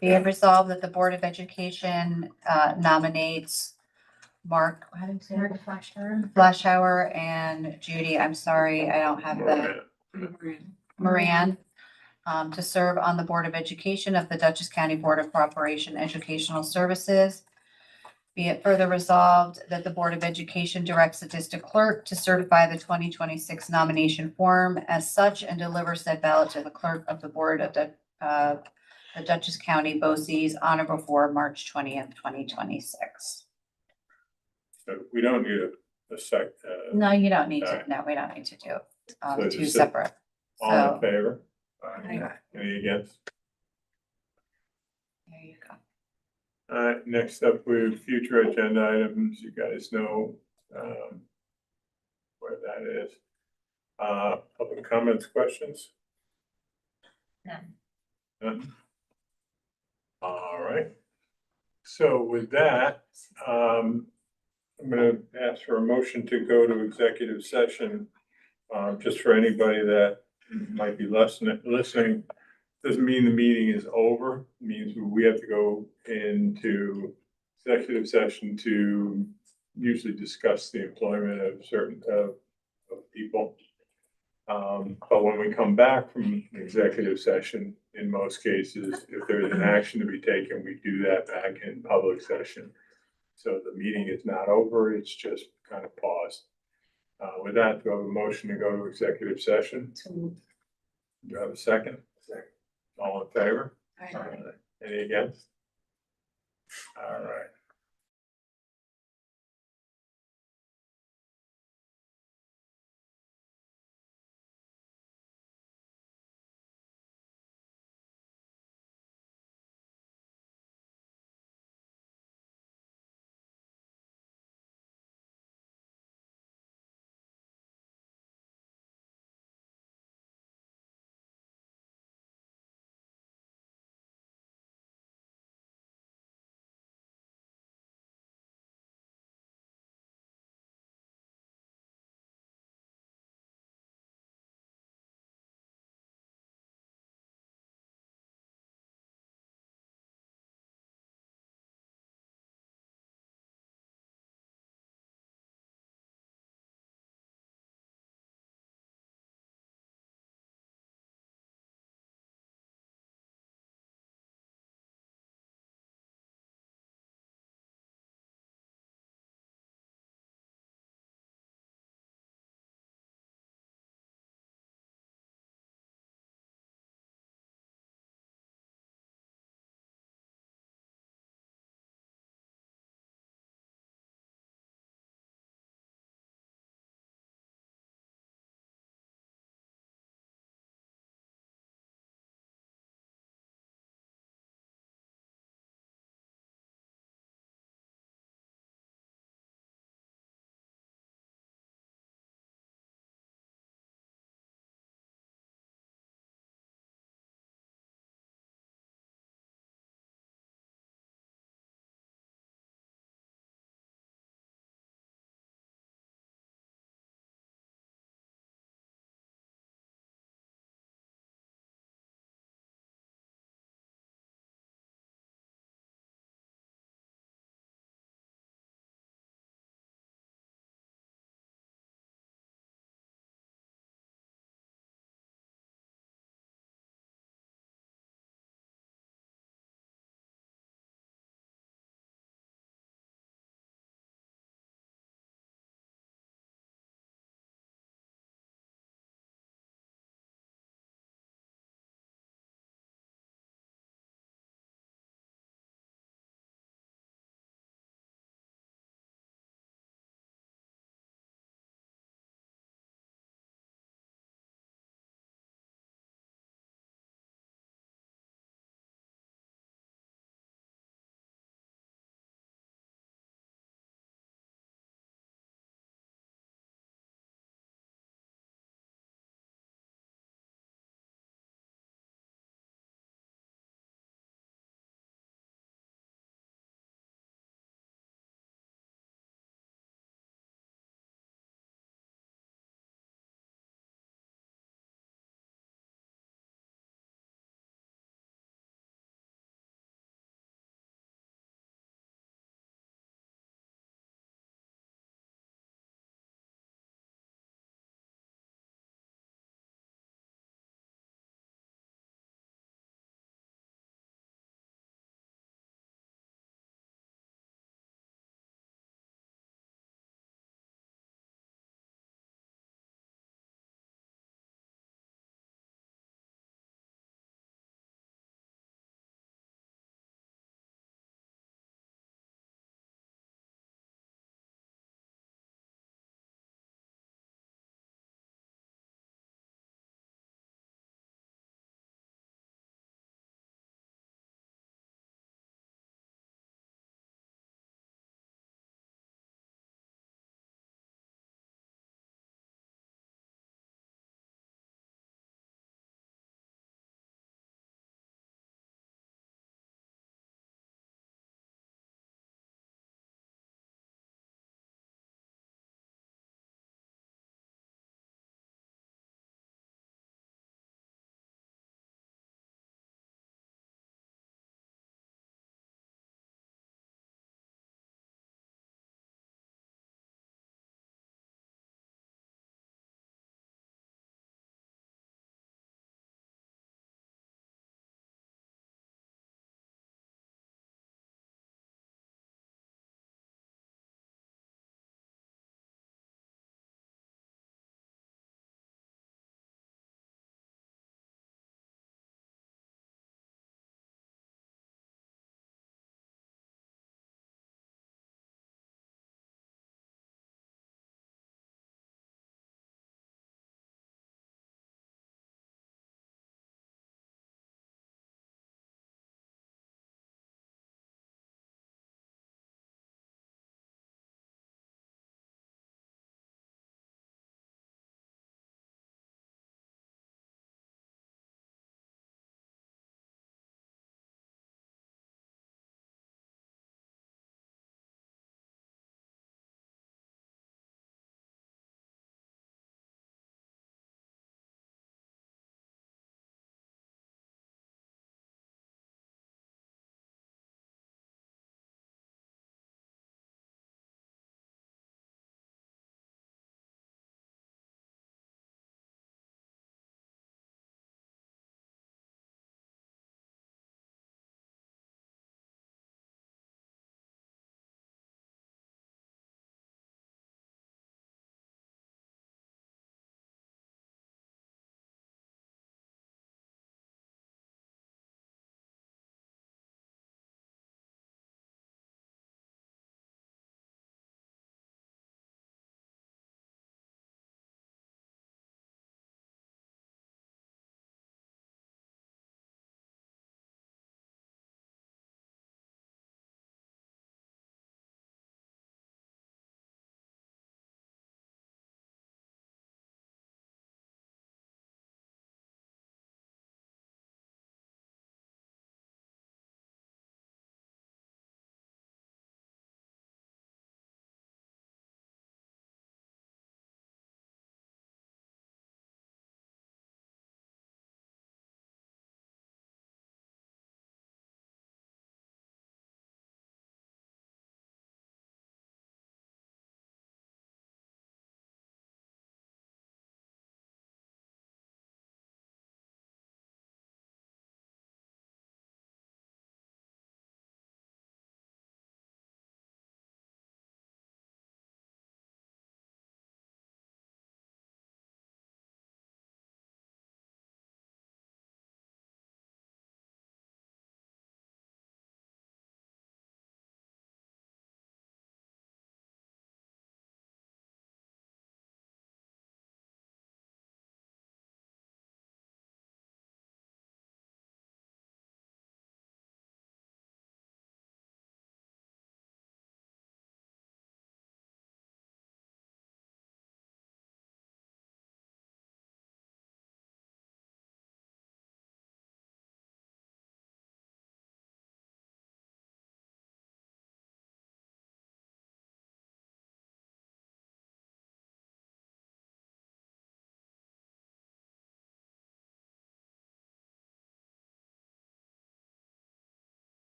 Be it resolved that the Board of Education nominates Mark, how do you say it? Flashauer and Judy, I'm sorry, I don't have the, Moran, to serve on the Board of Education of the Dutchess County Board of Cooperation Educational Services. Be it further resolved that the Board of Education directs the district clerk to certify the 2026 nomination form as such and deliver said ballot to the clerk of the Board of the Dutchess County BOCES on or before March 20th, 2026. So we don't need a sec, No, you don't need to, Alright. no, we don't need to do So two just- separate. all in So, favor? Aye. Any against? there you go. All right, next up, we have future agenda items. You guys know, where that is. Public comments, questions? None. None? All right. So with that, I'm gonna ask for a motion to go to executive session. Just for anybody that might be listening, doesn't mean the meeting is over. It means we have to go into executive session to usually discuss the employment of certain, of people. But when we come back from executive session, in most cases, if there's an action to be taken, we do that back in public session. So the meeting is not over, it's just kind of paused. With that, do I have a motion to go to executive session? So moved. Do I have a second? Second. All in favor? Aye. Any against? All right.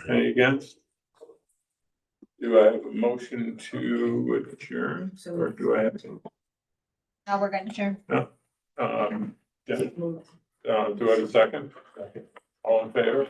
Any against? Do I have a motion to adjourn, or do I have to? Now we're gonna adjourn. Yeah, do I have a second? All in favor?